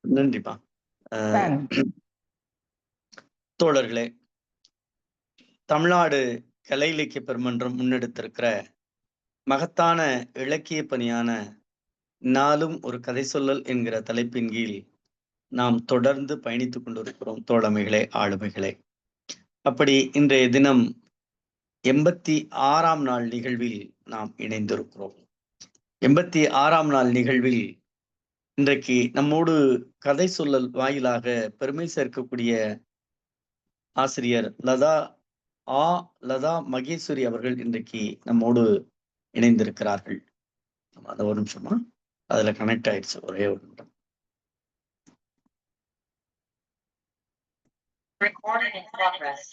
நன்றிப்பா. நான் தோழர்களே, தமிழ்நாடு கலை இலக்கிய பெருமன்றம் முன்னெடுத்திருக்கிற மகத்தான இலக்கிய பணியான நாளும் ஒரு கதை சொல்லல் என்கிற தலைப்பின் கீழ் நாம் தொடர்ந்து பயணித்துக் கொண்டிருக்கிறோம் தோழமைகளே, ஆளுமைகளே. அப்படி இன்றைய தினம் 86ஆம் நாள் நிகழ்வில் நாம் இணைந்திருக்கிறோம். 86ஆம் நாள் நிகழ்வில் இன்றைக்கு நம்மோடு கதை சொல்லல் வாயிலாக பெருமை சேர்க்கக்கூடிய ஆசிரியர் லதா மகேஸ்வரி அவர்கள் இன்றைக்கு நம்மோடு இணைந்திருக்கிறார்கள். அது ஒரு நிமிஷமா, அதுல கனெக்ட் ஆயிடுச்சு. ஒரே ஒரு நிமிடம். Recording in progress.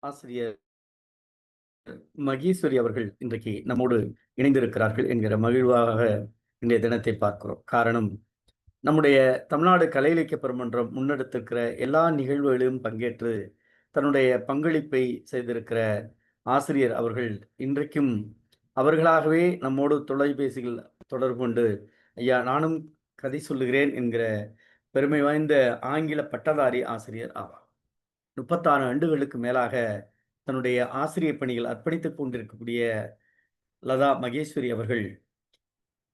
ஆசிரியர் மகேஸ்வரி அவர்கள் இன்றைக்கு நம்மோடு இணைந்திருக்கிறார்கள் என்கிற மகிழ்வாக இன்றைய தினத்தை பார்க்கிறோம். காரணம், நம்முடைய தமிழ்நாடு கலை இலக்கிய பெருமன்றம் முன்னெடுத்திருக்கிற எல்லா நிகழ்வுகளிலும் பங்கேற்று தன்னுடைய பங்களிப்பை செய்திருக்கிற ஆசிரியர் அவர்கள் இன்றைக்கும் அவர்களாகவே நம்மோடு தொலைபேசிகள் தொடர்பு கொண்டு, ஐயா நானும் கதை சொல்லுகிறேன் என்கிற பெருமை வாய்ந்த ஆங்கில பட்டதாரி ஆசிரியர் ஆவார். 36 ஆண்டுகளுக்கு மேலாக தன்னுடைய ஆசிரியர் பணிகள் அர்ப்பணித்துக் கொண்டிருக்கக்கூடிய லதா மகேஸ்வரி அவர்கள்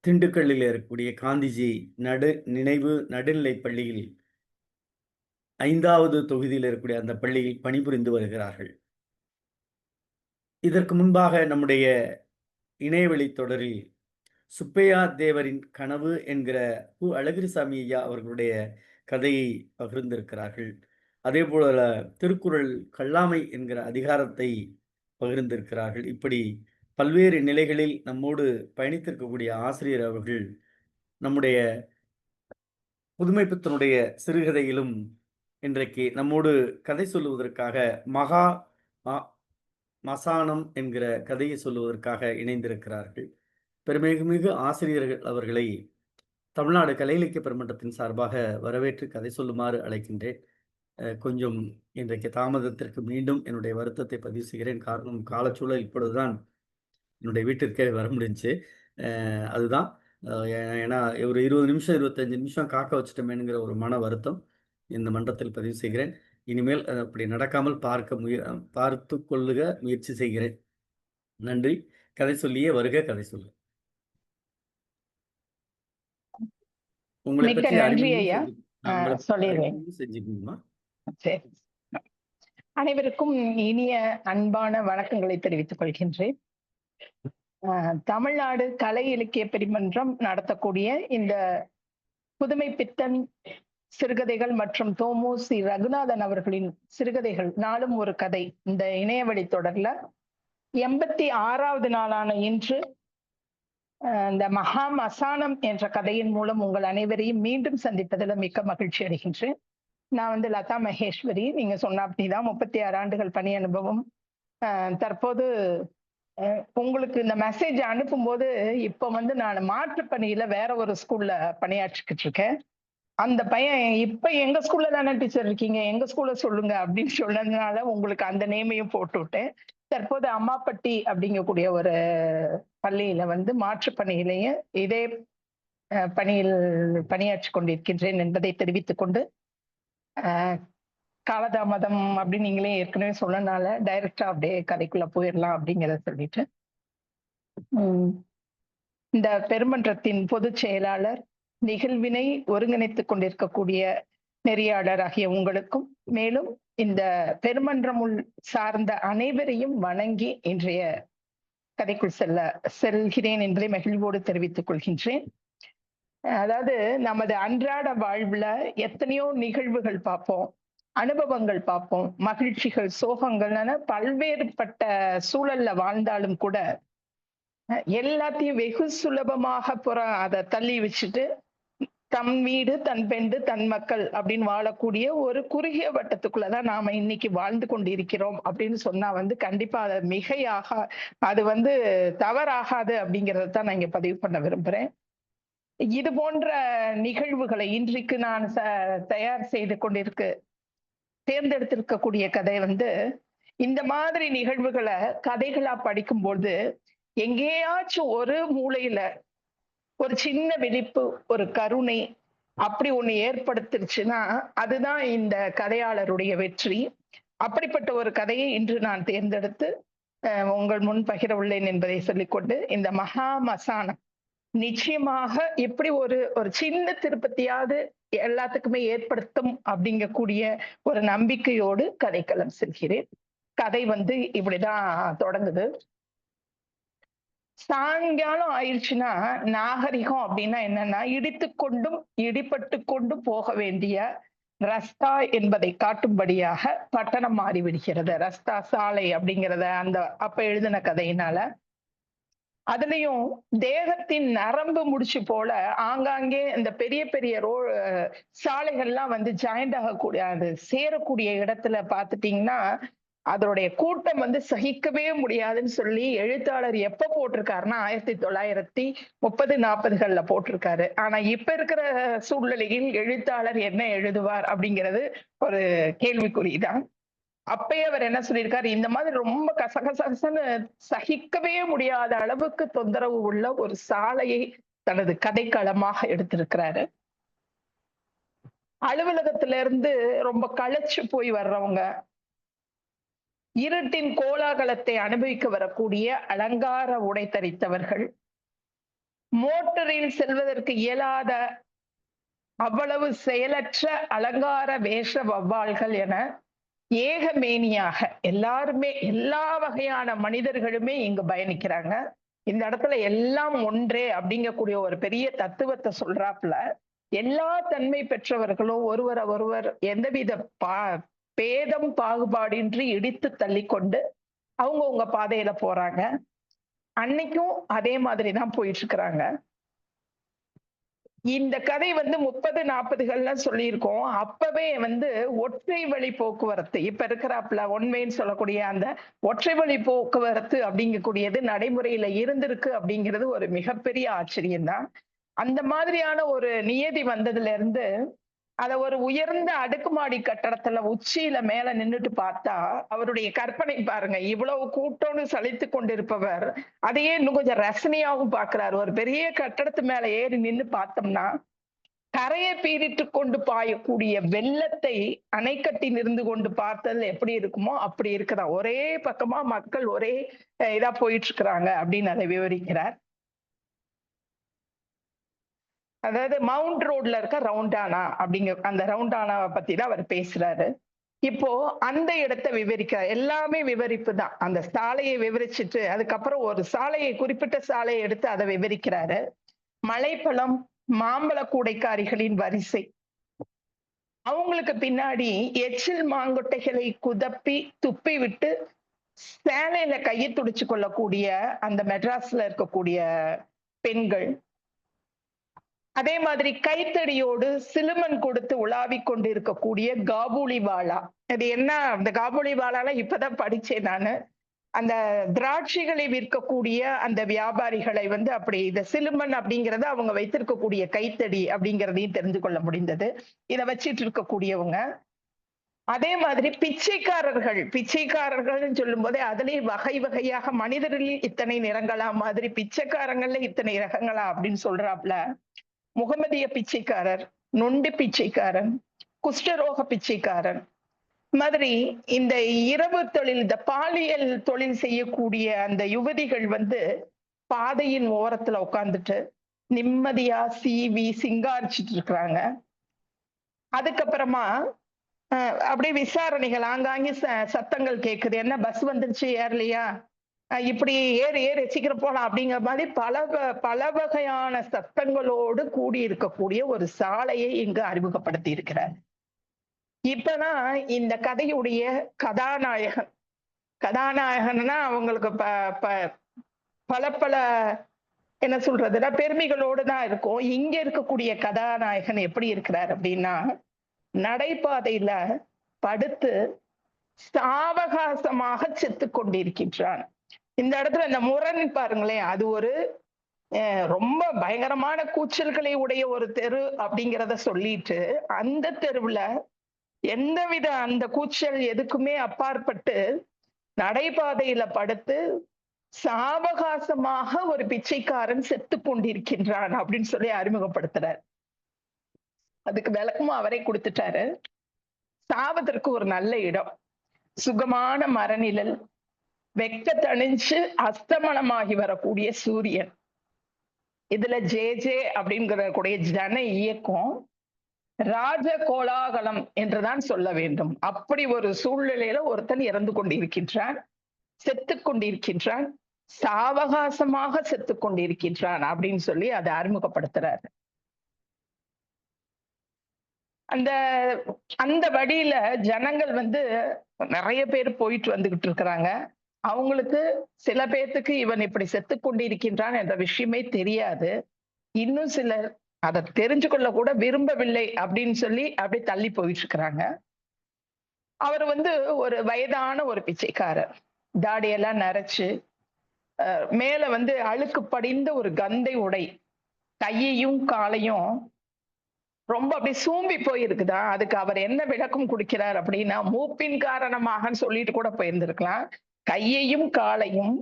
திண்டுக்கல்லில் இருக்கக்கூடிய காந்திஜி நினைவு நடுநிலைப் பள்ளியில் 5வது தொகுதியில் இருக்கக்கூடிய அந்த பள்ளியில் பணிபுரிந்து வருகிறார்கள். இதற்கு முன்பாக நம்முடைய இணையவழி தொடரில் சுப்பையா தேவரின் கனவு என்கிற அழகிரிசாமி ஐயா அவர்களுடைய கதையை பகிர்ந்திருக்கிறார்கள். அதே போல திருக்குறள் கல்லாமை என்கிற அதிகாரத்தை பகிர்ந்திருக்கிறார்கள். இப்படி பல்வேறு நிலைகளில் நம்மோடு பயணித்திருக்கக்கூடிய ஆசிரியர் அவர்கள் நம்முடைய புதுமைப்பித்தனுடைய சிறுகதையிலும் இன்றைக்கு நம்மோடு கதை சொல்லுவதற்காக மசானம் என்கிற கதையை சொல்லுவதற்காக இணைந்திருக்கிறார்கள். பெருமைமிகு ஆசிரியர்கள் அவர்களை தமிழ்நாடு கலை இலக்கிய பெருமன்றத்தின் சார்பாக வரவேற்று கதை சொல்லுமாறு அழைக்கின்றேன். கொஞ்சம் இன்றைக்கு தாமதத்திற்கு மீண்டும் என்னுடைய வருத்தத்தை பதிவு செய்கிறேன். காரணம், காலச்சூழல் இப்பொழுதுதான் என்னுடைய வீட்டிற்கே வர முடிஞ்சுச்சு. அதுதான் ஏன்னா ஒரு 20 நிமிஷம் 25 நிமிஷம் காக்க வச்சுட்டோமேனுங்கிற ஒரு மன வருத்தம் இந்த மன்றத்தில் பதிவு செய்கிறேன். இனிமேல் அப்படி நடக்காமல் பார்த்து கொள்ளுக முயற்சி செய்கிறேன். நன்றி. கதை சொல்லியே வருக, கதை சொல்லு. உங்களை மிக்க பற்றி நன்றி ஐயா. சொல்லிடுவேன். செஞ்சுக்கணுமா? சரி. அனைவருக்கும் இனிய அன்பான வணக்கங்களை தெரிவித்துக் கொள்கின்றேன். தமிழ்நாடு கலை இலக்கிய பெருமன்றம் நடத்தக்கூடிய இந்த புதுமை பித்தன் சிறுகதைகள் மற்றும் தோமு சி ரகுநாதன் அவர்களின் சிறுகதைகள் நாளும் ஒரு கதை இந்த இணையவழி தொடர்ல 86வது நாளான இன்று இந்த மசானம் என்ற கதையின் மூலம் உங்கள் அனைவரையும் மீண்டும் சந்திப்பதில் மிக்க மகிழ்ச்சி அடைகின்றேன். நான் லதா மகேஸ்வரி. நீங்க சொன்ன அப்படிதான் 36 ஆண்டுகள் பணி அனுபவம். தற்போது உங்களுக்கு இந்த மெசேஜ் அனுப்பும் போது இப்ப நான் மாற்று பணியில வேற ஒரு ஸ்கூல்ல பணியாற்றிக்கிட்டு இருக்கேன். அந்த பையன் இப்ப எங்க ஸ்கூல்ல தானே டீச்சர் இருக்கீங்க, எங்க ஸ்கூல்ல சொல்லுங்க அப்படின்னு சொன்னதுனால உங்களுக்கு அந்த நேமையும் போட்டு விட்டேன். தற்போது அம்மாப்பட்டி அப்படிங்கக்கூடிய ஒரு பள்ளியில மாற்று பணியிலேயே இதே பணியில் பணியாற்றி கொண்டிருக்கின்றேன் என்பதை தெரிவித்துக் கொண்டு, காலதாமதம் அப்படின்னு நீங்களே ஏற்கனவே சொன்னனால டைரக்டா அப்படியே கதைக்குள்ள போயிடலாம் அப்படிங்கிறத சொல்லிட்டு, இந்த பெருமன்றத்தின் பொதுச் செயலாளர், நிகழ்வினை ஒருங்கிணைத்துக் கொண்டிருக்கக்கூடிய நெறியாளர் ஆகிய உங்களுக்கும், மேலும் இந்த பெருமன்றம் சார்ந்த அனைவரையும் வணங்கி இன்றைய கதைக்குள் செல்கிறேன் என்பதை மகிழ்வோடு தெரிவித்துக் கொள்கின்றேன். அதாவது நமது அன்றாட வாழ்வுல எத்தனையோ நிகழ்வுகள் பார்ப்போம், அனுபவங்கள் பார்ப்போம், மகிழ்ச்சிகள், சோகங்கள், பல்வேறுபட்ட சூழல்ல வாழ்ந்தாலும் கூட எல்லாத்தையும் வெகு சுலபமாக அதை தள்ளி வச்சுட்டு தம் வீடு தன் பெண்டு தன் மக்கள் அப்படின்னு வாழக்கூடிய ஒரு குறுகிய வட்டத்துக்குள்ளதான் நாம இன்னைக்கு வாழ்ந்து கொண்டிருக்கிறோம் அப்படின்னு சொன்னா கண்டிப்பா அதை மிகையாக அது தவறாகாது அப்படிங்கறத தான் நான் இங்க பதிவு பண்ண விரும்புறேன். இது போன்ற நிகழ்வுகளை இன்றைக்கு நான் தயார் செய்து தேர்ந்தெடுத்திருக்கக்கூடிய கதை இந்த மாதிரி நிகழ்வுகளை கதைகளா படிக்கும்போது எங்கேயாச்சும் ஒரு மூலையில ஒரு சின்ன விழிப்பு, ஒரு கருணை அப்படி ஒண்ணு ஏற்படுத்திருச்சுன்னா அதுதான் இந்த கதையாளருடைய வெற்றி. அப்படிப்பட்ட ஒரு கதையை இன்று நான் தேர்ந்தெடுத்து உங்கள் முன் பகிர உள்ளேன் என்பதை சொல்லிக்கொண்டு, இந்த மகா மசானம் நிச்சயமாக எப்படி ஒரு ஒரு சின்ன திருப்பத்தியாவது எல்லாத்துக்குமே ஏற்படுத்தும் அப்படிங்கக்கூடிய ஒரு நம்பிக்கையோடு கதைக்களம் செல்கிறேன். கதை இப்படிதான் தொடங்குது. சாயங்காலம் ஆயிடுச்சுன்னா நாகரிகம் அப்படின்னா என்னன்னா இடித்து கொண்டும் இடிபட்டு கொண்டும் போக வேண்டிய ரஸ்தா என்பதை காட்டும்படியாக பட்டணம் மாறிவிடுகிறது. ரஸ்தா சாலை அப்படிங்கிறத அந்த அப்ப எழுதின கதையினால அதுலயும் தேகத்தின் நரம்பு முடிச்சு போல ஆங்காங்கே இந்த பெரிய பெரிய சாலைகள்லாம் ஜாயிண்ட் ஆகக்கூடிய அது சேரக்கூடிய இடத்துல பாத்துட்டீங்கன்னா அதனுடைய கூட்டம் சகிக்கவே முடியாதுன்னு சொல்லி எழுத்தாளர் எப்ப போட்டிருக்காருன்னா 1930-40 போட்டிருக்காரு. ஆனா இப்ப இருக்கிற சூழ்நிலையில் எழுத்தாளர் என்ன எழுதுவார் அப்படிங்கிறது ஒரு கேள்விக்குறிதான். அப்பயே அவர் என்ன சொல்லியிருக்காரு, இந்த மாதிரி ரொம்ப கசகசன்னு சகிக்கவே முடியாத அளவுக்கு தொந்தரவு உள்ள ஒரு சாலையை தனது கதைக்களமாக எடுத்திருக்கிறாரு. அலுவலகத்துல இருந்து ரொம்ப களைச்சு போய் வர்றவங்க, இருட்டின் கோலாகலத்தை அனுபவிக்க வரக்கூடிய அலங்கார உடை தரித்தவர்கள், மோட்டரில் செல்வதற்கு இயலாத அவ்வளவு செயலற்ற அலங்கார வேஷ வவ்வால்கள் என ஏகமேனியாக எல்லாருமே எல்லா வகையான மனிதர்களுமே இங்கு பயணிக்கிறாங்க. இந்த இடத்துல எல்லாம் ஒன்றே அப்படிங்கக்கூடிய ஒரு பெரிய தத்துவத்தை சொல்றாப்புல எல்லா தன்மை பெற்றவர்களும் ஒருவரை ஒருவர் எந்தவித பேதம் பாகுபாடின்றி இடித்து தள்ளி கொண்டு அவங்கவுங்க பாதையில போறாங்க. அன்னைக்கும் அதே மாதிரிதான் போயிட்டு இருக்கிறாங்க. இந்த கதை 30-40 சொல்லியிருக்கோம். அப்பவே ஒற்றை வழி போக்குவரத்து இப்ப இருக்கிறாப்புல ஒன்மைன்னு சொல்லக்கூடிய அந்த ஒற்றை வழி போக்குவரத்து அப்படிங்கக்கூடியது நடைமுறையில இருந்திருக்கு அப்படிங்கிறது ஒரு மிகப்பெரிய ஆச்சரியம்தான். அந்த மாதிரியான ஒரு நியதி வந்ததுல இருந்து அத ஒரு உயர்ந்த அடுக்குமாடி கட்டடத்துல உச்சியில மேல நின்னுட்டு பார்த்தா அவருடைய கற்பனை பாருங்க, இவ்வளவு கூட்டம்னு சலித்து கொண்டிருப்பவர் அதையே இன்னும் கொஞ்சம் ரசனையாவும் பாக்குறாரு. ஒரு பெரிய கட்டடத்து மேல ஏறி நின்னு பார்த்தோம்னா கரையை பீரிட்டு கொண்டு பாயக்கூடிய வெள்ளத்தை அணைக்கட்டி நிருந்து கொண்டு பார்த்ததுல எப்படி இருக்குமோ அப்படி இருக்குதா. ஒரே பக்கமா மக்கள் ஒரே இதா போயிட்டு இருக்கிறாங்க அப்படின்னு அதை விவரிக்கிறார். அதாவது மவுண்ட் ரோட்ல இருக்க ரவுண்டானா அந்த ரவுண்டானாவை பத்தி தான் அவர் பேசுறாரு. இப்போ அந்த இடத்தை விவரிக்கிறார். எல்லாமே விவரிப்பு தான். அந்த சாலையை விவரிச்சுட்டு அதுக்கப்புறம் ஒரு சாலையை குறிப்பிட்ட சாலையை எடுத்து அதை விவரிக்கிறாரு. மலைப்பழம் மாம்பழ கூடைக்காரிகளின் வரிசை, அவங்களுக்கு பின்னாடி எச்சில் மாங்கொட்டைகளை குதப்பி துப்பி விட்டு சேலையில கையை துடிச்சு கொள்ளக்கூடிய அந்த மெட்ராஸ்ல இருக்கக்கூடிய பெண்கள், அதே மாதிரி கைத்தடியோடு சிலுமன் கொடுத்து உலாவிக் கொண்டு இருக்கக்கூடிய காபூலிவாலா. அது என்ன அந்த காபூலிவாலால இப்பதான் படிச்சேன் நானு. அந்த திராட்சைகளை விற்கக்கூடிய அந்த வியாபாரிகளை அப்படி இந்த சிலுமன் அப்படிங்கறத அவங்க வைத்திருக்கக்கூடிய கைத்தடி அப்படிங்கிறதையும் தெரிந்து கொள்ள முடிந்தது. இதை வச்சிட்டு இருக்கக்கூடியவங்க. அதே மாதிரி பிச்சைக்காரர்கள் சொல்லும் போதே அதுலயும் வகை வகையாக மனிதர்களில் இத்தனை நிறங்களா மாதிரி பிச்சைக்காரங்கள்ல இத்தனை ரகங்களா அப்படின்னு சொல்றாப்ல. முகமதிய பிச்சைக்காரர், நொண்டி பிச்சைக்காரன், குஷ்டரோக பிச்சைக்காரன் மாதிரி இந்த இரவு தொழில், இந்த பாலியல் தொழில் செய்யக்கூடிய அந்த யுவதிகள் பாதையின் ஓரத்துல உட்கார்ந்துட்டு நிம்மதியா சீவி சிங்காரிச்சிட்டு இருக்கிறாங்க. அதுக்கப்புறமா அப்படியே விசாரணைகள் ஆங்காங்கே சத்தங்கள் கேக்குது. என்ன பஸ் வந்துருச்சு ஏறலையா, இப்படி ஏறு சீக்கிரம் போலாம் அப்படிங்கிற மாதிரி பல வகையான சத்தங்களோடு கூடி இருக்கக்கூடிய ஒரு சாலையை இங்கு அறிமுகப்படுத்தி இருக்கிறார். இப்பதான் இந்த கதையுடைய கதாநாயகன்னா அவங்களுக்கு பல பல என்ன சொல்றதுன்னா பெருமைகளோடு தான் இருக்கும். இங்க இருக்கக்கூடிய கதாநாயகன் எப்படி இருக்கிறார் அப்படின்னா, நடைபாதையில படுத்து சாவகாசமாக செத்துக் கொண்டிருக்கின்றான். இந்த இடத்துல இந்த முரண் பாருங்களேன், அது ஒரு ரொம்ப பயங்கரமான கூச்சல்களை உடைய ஒரு தெரு அப்படிங்கிறத சொல்லிட்டு, அந்த தெருவுல எந்தவித அந்த கூச்சல் எதுக்குமே அப்பாற்பட்டு நடைபாதையில படுத்து சாவகாசமாக ஒரு பிச்சைக்காரன் செத்துக் கொண்டிருக்கின்றான் அப்படின்னு சொல்லி அறிமுகப்படுத்துறார். அதுக்கு விளக்கமும் அவரே கொடுத்துட்டாரு. சாவதற்கு ஒரு நல்ல இடம், சுகமான மரநிழல், வெக்க தணிஞ்சு அஸ்தமனமாகி வரக்கூடிய சூரியன். இதுல ஜே அப்படிங்கிற கூடிய ஜன இயக்கம் ராஜ கோலாகலம் என்றுதான் சொல்ல வேண்டும். அப்படி ஒரு சூழ்நிலையில ஒருத்தன் இறந்து கொண்டிருக்கின்றான், செத்துக் கொண்டிருக்கின்றான், சாவகாசமாக செத்துக் கொண்டிருக்கின்றான் அப்படின்னு சொல்லி அதை அறிமுகப்படுத்துறாரு. அந்த அந்த வழியில ஜனங்கள் நிறைய பேர் போயிட்டு வந்துகிட்டு இருக்கிறாங்க. அவங்களுக்கு சில பேர்த்துக்கு இவன் இப்படி செத்துக் கொண்டிருக்கின்றான் என்ற விஷயமே தெரியாது. இன்னும் சிலர் அதை தெரிஞ்சு கொள்ள கூட விரும்பவில்லை அப்படின்னு சொல்லி அப்படி தள்ளி போயிட்டு இருக்கிறாங்க. அவர் ஒரு வயதான ஒரு பிச்சைக்காரர், தாடியெல்லாம் நரைச்சு, மேல அழுக்கு படிந்த ஒரு கந்தை உடை, கையையும் காலையும் ரொம்ப அப்படியே சூம்பி போயிருக்குதா. அதுக்கு அவர் என்ன விளக்கம் கொடுக்கிறார் அப்படின்னா, மூப்பின் காரணமாகன்னு சொல்லிட்டு கூட போயிருந்திருக்கலாம். கையையும் காலையும்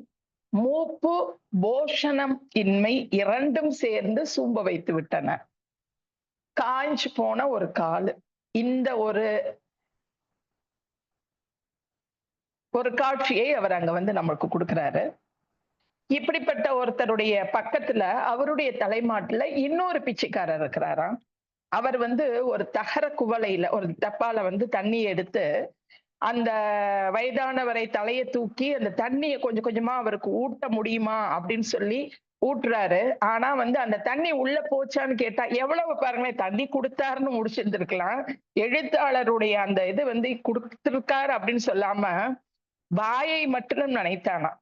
மூப்பு போஷணம் இன்மை இரண்டும் சேர்ந்து சூம்ப வைத்து விட்டன. காய்ஞ்சு போன ஒரு காலு. இந்த ஒரு காட்சியை அவர் அங்க நம்மளுக்கு கொடுக்கிறாரு. இப்படிப்பட்ட ஒருத்தருடைய பக்கத்துல அவருடைய தலைமாட்டுல இன்னொரு பிச்சைக்காரர் இருக்கிறாராம். அவர் ஒரு தகர குவளையில ஒரு டப்பால தண்ணி எடுத்து அந்த வயதானவரை தலையை தூக்கி அந்த தண்ணியை கொஞ்சம் கொஞ்சமா அவருக்கு ஊட்ட முடியுமா அப்படின்னு சொல்லி ஊட்டுறாரு. ஆனா அந்த தண்ணி உள்ள போச்சான்னு கேட்டா, எவ்வளவு பாருங்களேன், தண்ணி கொடுத்தாருன்னு முடிச்சிருந்திருக்கலாம். எழுத்தாளருடைய அந்த இது கொடுத்திருக்காரு அப்படின்னு சொல்லாம வாயை மட்டும் நினைத்தானா.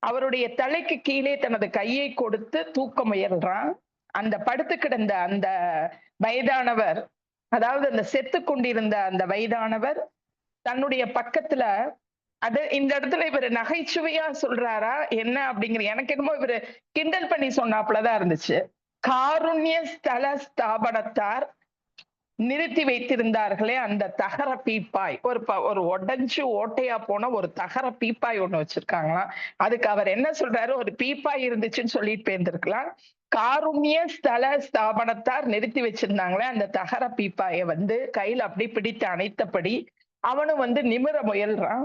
அவருடைய தலைக்கு கீழே தனது கையை கொடுத்து தூக்க முயல்றான். அந்த படுத்து கிடந்த அந்த வயதானவர், அதாவது அந்த செத்து கொண்டிருந்த அந்த வயதானவர் தன்னுடைய பக்கத்துல, அது இந்த இடத்துல இவர் நகைச்சுவையா சொல்றாரா என்ன அப்படிங்கிற எனக்கு என்னமோ இவரு கிண்டல் பண்ணி சொன்னாப்புலதான் இருந்துச்சு. காருண்ய ஸ்தல ஸ்தாபனத்தார் நிறுத்தி வைத்திருந்தார்களே அந்த தகர பீப்பாய், ஒரு உடைஞ்சு ஓட்டையா போன ஒரு தகர பீப்பாய் ஒண்ணு வச்சிருக்காங்களாம். அதுக்கு அவர் என்ன சொல்றாரு, ஒரு பீப்பாய் இருந்துச்சுன்னு சொல்லிட்டு போயிருந்திருக்கலாம். காருண்ய ஸ்தல ஸ்தாபனத்தார் நிறுத்தி வச்சிருந்தாங்களே அந்த தகர பீப்பாய கையில அப்படி பிடித்து அணைத்தபடி அவனும் நிமிர முயல்றான்.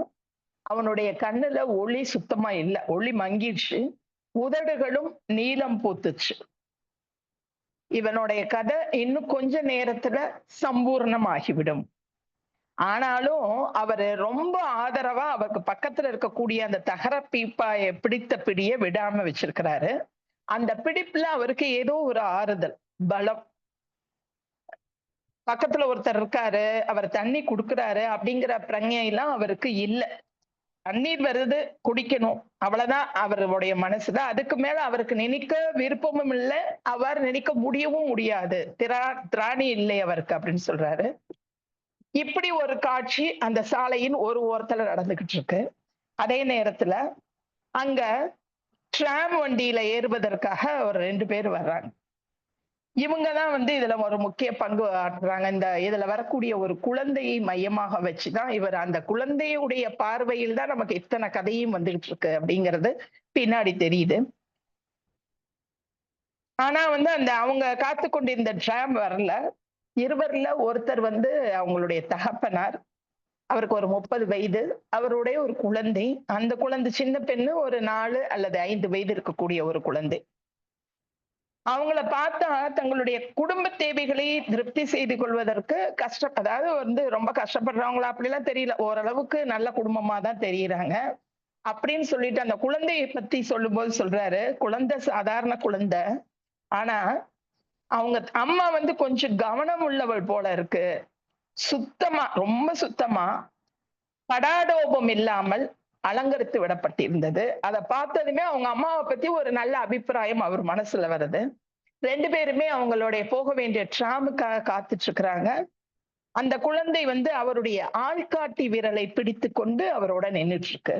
அவனுடைய கண்ணுல ஒளி சுத்தமா இல்ல, ஒளி மங்கிடுச்சு, உதடுகளும் நீலம் பூத்துச்சு. இவனுடைய கதை இன்னும் கொஞ்ச நேரத்துல சம்பூர்ணமாகிவிடும். ஆனாலும் அவரு ரொம்ப ஆதரவா அவருக்கு பக்கத்துல இருக்கக்கூடிய அந்த தகர பீப்பாய பிடித்த பிடிய விடாம வச்சிருக்கிறாரு. அந்த பிடிப்புல அவருக்கு ஏதோ ஒரு ஆறுதல், பலம். பக்கத்துல ஒருத்தர் இருக்காரு, அவர் தண்ணி குடுக்குறாரு அப்படிங்கிற பிரஞையெல்லாம் அவருக்கு இல்ல. தண்ணீர் வருது, குடிக்கணும், அவ்வளவுதான் அவருடைய மனசுதான். அதுக்கு மேல அவருக்கு நினைக்க விருப்பமும் இல்லை, அவர் நினைக்க முடியவும் முடியாது. திராணி இல்லை அவருக்கு அப்படின்னு சொல்றாரு. இப்படி ஒரு காட்சி அந்த சாலையின் ஒரு ஓரத்துல நடந்துகிட்டு இருக்கு. அதே நேரத்துல அங்க டிராம் வண்டியில ஏறுவதற்காக ஒரு 2 பேர் வர்றாங்க. இவங்கதான் இதுல ஒரு முக்கிய பங்கு ஆற்றுறாங்க. இதுல வரக்கூடிய ஒரு குழந்தையை மையமாக வச்சுதான் இவர், அந்த குழந்தையுடைய பார்வையில் தான் நமக்கு இத்தனை கதையும் வந்துகிட்டு இருக்கு அப்படிங்கிறது பின்னாடி தெரியுது. ஆனா அந்த அவங்க காத்து கொண்டிருந்த டிராம் வரல. இருவர்ல ஒருத்தர் அவங்களுடைய தகப்பனார், அவருக்கு ஒரு 30 வயது, அவருடைய ஒரு குழந்தை. அந்த குழந்தை சின்ன பெண்ணு, ஒரு 4 அல்லது 5 வயது இருக்கக்கூடிய ஒரு குழந்தை. அவங்கள பார்த்தா தங்களுடைய குடும்ப தேவைகளை திருப்தி செய்து கொள்வதற்கு அதாவது ரொம்ப கஷ்டப்படுறவங்களா அப்படிலாம் தெரியல, ஓரளவுக்கு நல்ல குடும்பமா தான் தெரியுறாங்க. அப்படின்னு சொல்லிட்டு அந்த குழந்தையை பத்தி சொல்லும்போது சொல்றாரு, குழந்தை சாதாரண குழந்தை, ஆனா அவங்க அம்மா கொஞ்சம் கவனம் உள்ளவள் போல இருக்கு. சுத்தமா, ரொம்ப சுத்தமா, படாடோபம் இல்லாமல், தூய்மையான முறையில அலங்கரித்து விடப்பட்டிருந்தது. அதை பார்த்ததுமே அவங்க அம்மாவை பத்தி ஒரு நல்ல அபிப்பிராயம் அவர் மனசுல வருது. 2 பேருமே அவங்களுடைய போக வேண்டிய ட்ராமுக்காக காத்துட்டு இருக்கிறாங்க. அந்த குழந்தை அவருடைய ஆள்காட்டி விரலை பிடித்து கொண்டு அவரோட நின்றுட்டு இருக்கு.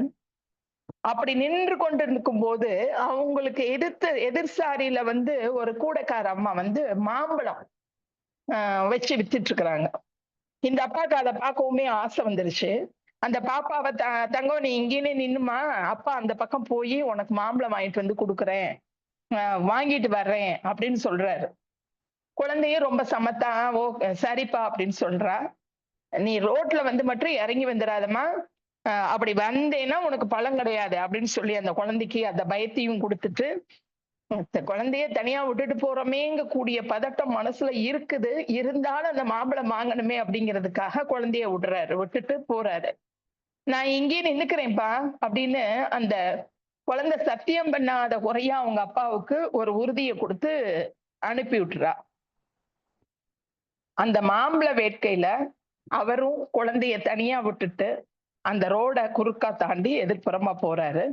அப்படி நின்று கொண்டிருக்கும் போது அவங்களுக்கு எதிர் சாரியில ஒரு கூடைக்கார அம்மா மாம்பழம் வச்சு வித்துட்டு இருக்கிறாங்க. இந்த அப்பாவுக்கு அதை பார்க்கவுமே ஆசை வந்துருச்சு. அந்த பாப்பாவை தங்கம் நீ இங்கேயே நின்னுமா, அப்பா அந்த பக்கம் போய் உனக்கு மாம்பழம் வாங்கிட்டு கொடுக்குறேன், வாங்கிட்டு வர்றேன் அப்படின்னு சொல்றாரு. குழந்தையும் ரொம்ப சமத்தா ஓ சரிப்பா அப்படின்னு சொல்றா. நீ ரோட்ல மட்டும் இறங்கி வந்துடாதம்மா, அப்படி வந்தேன்னா உனக்கு பழம் கிடையாது அப்படின்னு சொல்லி அந்த குழந்தைக்கு அந்த பயத்தையும் கொடுத்துட்டு, குழந்தைய தனியா விட்டுட்டு போறோமேங்க கூடிய பதட்டம் மனசுல இருக்குது. இருந்தாலும் அந்த மாம்பழம் வாங்கணுமே அப்படிங்கிறதுக்காக குழந்தைய விட்டுட்டு போறாரு. நான் இங்கே நின்னுக்கிறேன்ப்பா அப்படின்னு அந்த குழந்தை சத்தியம் பண்ணாத குறையா அவங்க அப்பாவுக்கு ஒரு உறுதியை கொடுத்து அனுப்பி விட்டுறா. அந்த மாம்பழ வேட்கையில அவரும் குழந்தைய தனியா விட்டுட்டு அந்த ரோட குறுக்கா தாண்டி எதிர்ப்புறமா போறாரு.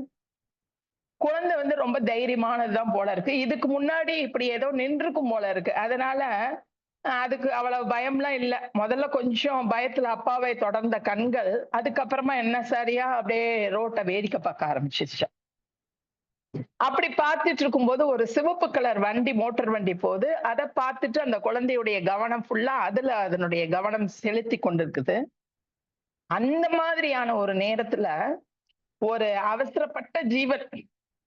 குழந்தை ரொம்ப தைரியமானதுதான் போல இருக்கு. இதுக்கு முன்னாடி இப்படி ஏதோ நின்றுக்கும் போல இருக்கு. அதனால அதுக்கு அவ்வளவு பயம்லாம் இல்ல. முதல்ல கொஞ்சம் பயத்துல அப்பாவை தொடர்ந்த கண்கள் அதுக்கப்புறமா என்ன சரியா அப்படியே ரோட்டை வேடிக்கை பார்க்க ஆரம்பிச்சிருச்சு. அப்படி பார்த்துட்டு இருக்கும்போது ஒரு சிவப்பு கலர் வண்டி, மோட்டார் வண்டி போகுது. அதை பார்த்துட்டு அந்த குழந்தையுடைய கவனம் ஃபுல்லா அதனுடைய கவனம் செலுத்தி கொண்டிருக்குது. அந்த மாதிரியான ஒரு நேரத்துல ஒரு அவசரப்பட்ட ஜீவன்,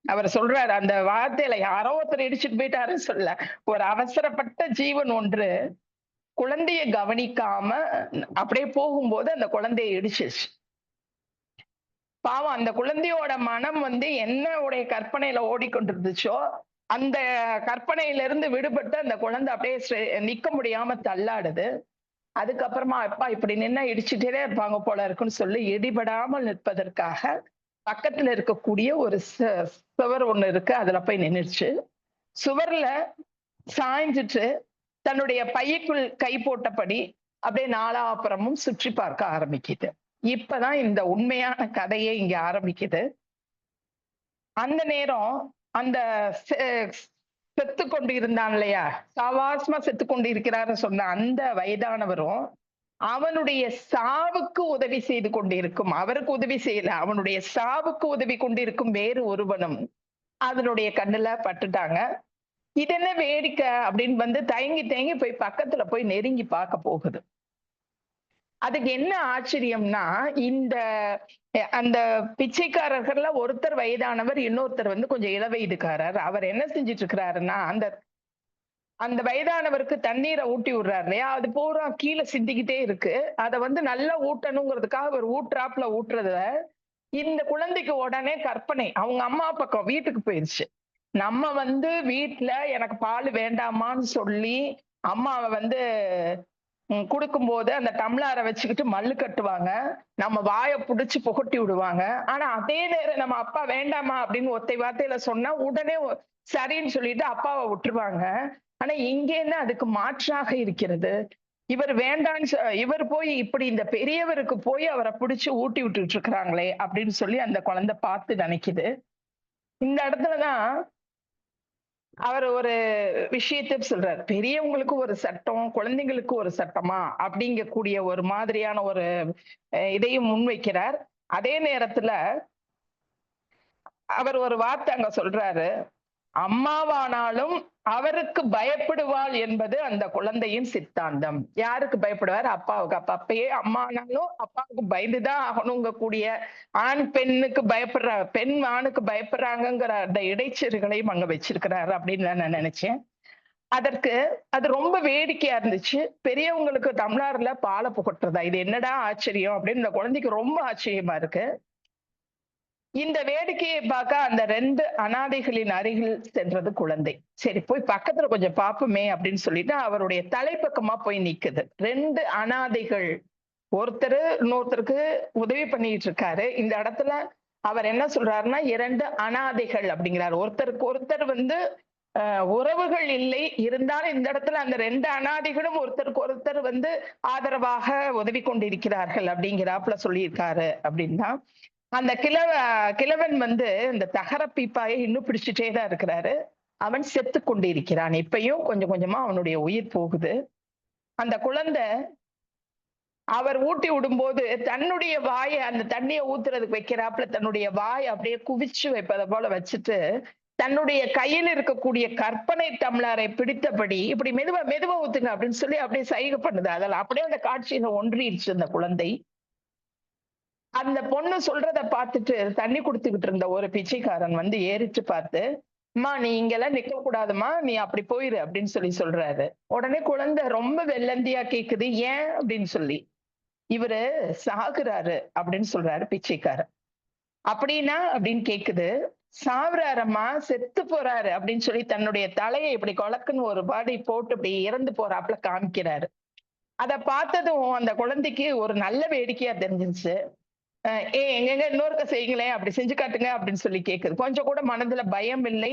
அவர் சொல்றாரு அந்த வார்த்தையில யாரோ ஒருத்தர் இடிச்சுட்டு போயிட்டாருன்னு சொல்ல, ஒரு அவசரப்பட்ட ஜீவன் ஒன்று குழந்தைய கவனிக்காம அப்படியே போகும்போது அந்த குழந்தைய இடிச்சிருச்சு. பாவம் அந்த குழந்தையோட மனம் என்ன உடைய கற்பனையில ஓடிக்கொண்டிருந்துச்சோ அந்த கற்பனையில இருந்து விடுபட்டு அந்த குழந்தை அப்படியே நிக்க முடியாம தள்ளாடுது. அதுக்கப்புறமா அப்பா இப்படி நின்னா இடிச்சுட்டே இருப்பாங்க போல இருக்குன்னு சொல்லி இடிபடாமல் நிற்பதற்காக பக்கத்துல இருக்கக்கூடிய ஒரு சுவர் ஒண்ணு இருக்கு, அதுல போய் நின்னுச்சு. சுவர்ல சாய்ஞ்சிட்டு தன்னுடைய பையக்குள் கை போட்டபடி அப்படியே நாலாபுறமும் சுற்றி பார்க்க ஆரம்பிக்குது. இப்பதான் இந்த உண்மையான கதையே இங்க ஆரம்பிக்குது. அந்த நேரம் அந்த செத்து கொண்டு இருந்தான் இல்லையா, சாவாசமா செத்து கொண்டு இருக்கிறாரு சொன்ன அந்த வயதானவரும் அவனுடைய சாவுக்கு உதவி செய்து கொண்டிருக்கும், அவருக்கு உதவி செய்யல, அவனுடைய சாவுக்கு உதவி கொண்டிருக்கும் வேறு ஒருவனும் அதனுடைய கண்ணுல பட்டுட்டாங்க. இது என்ன வேடிக்கை அப்படின்னு தயங்கி தயங்கி போய் பக்கத்துல போய் நெருங்கி பார்க்க போகுது. அதுக்கு என்ன ஆச்சரியம்னா, அந்த பிச்சைக்காரர்கள்ல ஒருத்தர் வயதானவர், இன்னொருத்தர் கொஞ்சம் இளவயதுக்காரர். அவர் என்ன செஞ்சிட்டு இருக்கிறாருன்னா, அந்த வயதானவருக்கு தண்ணீரை ஊட்டி விடுறாரு இல்லையா, அது பூரா கீழே சிந்திக்கிட்டே இருக்கு. அதை நல்லா ஊட்டணுங்கிறதுக்காக அவர் ஊட்டுறாப்புல ஊட்டுறதுல இந்த குழந்தைக்கு உடனே கற்பனை அவங்க அம்மா பக்கம் வீட்டுக்கு போயிருச்சு. நம்ம வீட்டுல எனக்கு பால் வேண்டாமான்னு சொல்லி அம்மாவை கொடுக்கும் போது அந்த டம்ளாரை வச்சுக்கிட்டு மல்லு கட்டுவாங்க, நம்ம வாயை புடிச்சு புகட்டி விடுவாங்க. ஆனா அதே நேரம் நம்ம அப்பா வேண்டாமா அப்படின்னு ஒத்தை வார்த்தையில சொன்னா உடனே சரின்னு சொல்லிட்டு அப்பாவை விட்டுருவாங்க. ஆனா இங்க என்ன அதுக்கு மாற்றாக இருக்கிறது. இவர் வேண்டான்னு இவர் போய் இப்படி இந்த பெரியவருக்கு போய் அவரை பிடிச்சு ஊட்டி விட்டுட்டு இருக்கிறாங்களே அப்படின்னு சொல்லி அந்த குழந்தை பார்த்து நினைக்குது. இந்த இடத்துலதான் அவர் ஒரு விஷயத்தை சொல்றாரு, பெரியவங்களுக்கு ஒரு சட்டம், குழந்தைங்களுக்கு ஒரு சட்டமா அப்படிங்கக்கூடிய ஒரு மாதிரியான ஒரு இதையும் முன்வைக்கிறார். அதே நேரத்துல அவர் ஒரு வார்த்தை அங்க சொல்றாரு, அம்மாவானாலும் அவருக்கு பயப்படுவாள் என்பது அந்த குழந்தையின் சித்தாந்தம். யாருக்கு பயப்படுவார்? அப்பாவுக்கு. அப்பயே அம்மானாலும் அப்பாவுக்கு பயந்துதான் ஆகணுங்க கூடிய ஆண் பெண்ணுக்கு பெண் ஆணுக்கு பயப்படுறாங்கிற அந்த இடைச்செருகளையும் அங்க வச்சிருக்கிறாரு அப்படின்னு நான் நினைச்சேன். அதற்கு அது ரொம்ப வேடிக்கையா இருந்துச்சு. பெரியவங்களுக்கு டம்ளார்ல பாலை புகட்டுறதா, இது என்னடா ஆச்சரியம் அப்படின்னு இந்த குழந்தைக்கு ரொம்ப ஆச்சரியமா இருக்கு. இந்த வேடிக்கையை பார்க்க அந்த 2 அனாதைகளின் அருகில் சென்றது குழந்தை. சரி போய் பக்கத்துல கொஞ்சம் பாப்போமே அப்படின்னு சொல்லிட்டு அவருடைய தலைப்பக்கமா போய் நிக்குது. 2 அனாதைகள், ஒருத்தர் இன்னொருத்தருக்கு உதவி பண்ணிட்டு இருக்காரு. இந்த இடத்துல அவர் என்ன சொல்றாருன்னா 2 அனாதைகள் அப்படிங்கிறார். ஒருத்தருக்கு ஒருத்தர் உறவுகள் இல்லை, இருந்தாலும் இந்த இடத்துல அந்த 2 அனாதைகளும் ஒருத்தருக்கு ஒருத்தர் ஆதரவாக உதவி கொண்டிருக்கிறார்கள் அப்படிங்கிறாப்புல சொல்லியிருக்காரு அப்படின்னா அந்த கிழவன் வந்து இந்த தகர பீப்பாயை இன்னும் பிடிச்சிட்டே தான் இருக்கிறாரு. அவன் செத்து கொண்டிருக்கிறான். இப்பயும் கொஞ்சம் கொஞ்சமா அவனுடைய உயிர் போகுது. அந்த குழந்தை அவர் ஊட்டி விடும்போது தன்னுடைய வாயை அந்த தண்ணிய ஊத்துறதுக்கு வைக்கிறாப்புல தன்னுடைய வாயை அப்படியே குவிச்சு வைப்பதை போல வச்சுட்டு தன்னுடைய கையில் இருக்கக்கூடிய கற்பனை டம்ளரை பிடித்தபடி இப்படி மெதுவா மெதுவா ஊத்துங்க அப்படின்னு சொல்லி அப்படியே சைகை பண்ணுது. அதில் அப்படியே அந்த காட்சியில ஒன்றிடுச்சு அந்த குழந்தை. அந்த பொண்ணு சொல்றத பார்த்துட்டு தண்ணி குடுத்துக்கிட்டு இருந்த ஒரு பிச்சைக்காரன் வந்து ஏறிட்டு பார்த்து, அம்மா நீ இங்கெல்லாம் நிக்க கூடாதும்மா, நீ அப்படி போயிரு அப்படின்னு சொல்றாரு. உடனே குழந்தை ரொம்ப வெள்ளந்தியா கேக்குது, ஏன் அப்படின்னு சொல்லி. இவரு சாகுறாரு அப்படின்னு சொல்றாரு பிச்சைக்காரன். அப்படின்னா அப்படின்னு கேக்குது. சாவுறாரம்மா, செத்து போறாரு அப்படின்னு சொல்லி தன்னுடைய தலையை இப்படி கொலக்குன்னு ஒரு பாடி போட்டு இப்படி இறந்து போறாப்புல காமிக்கிறாரு. அத பார்த்ததும் அந்த குழந்தைக்கு ஒரு நல்ல வேடிக்கையா தெரிஞ்சிருச்சு. எங்கெங்க இன்னொருக்க செய்யுங்களேன், அப்படி செஞ்சு காட்டுங்க அப்படின்னு சொல்லி கேக்குது. கொஞ்சம் கூட மனதுல பயம் இல்லை.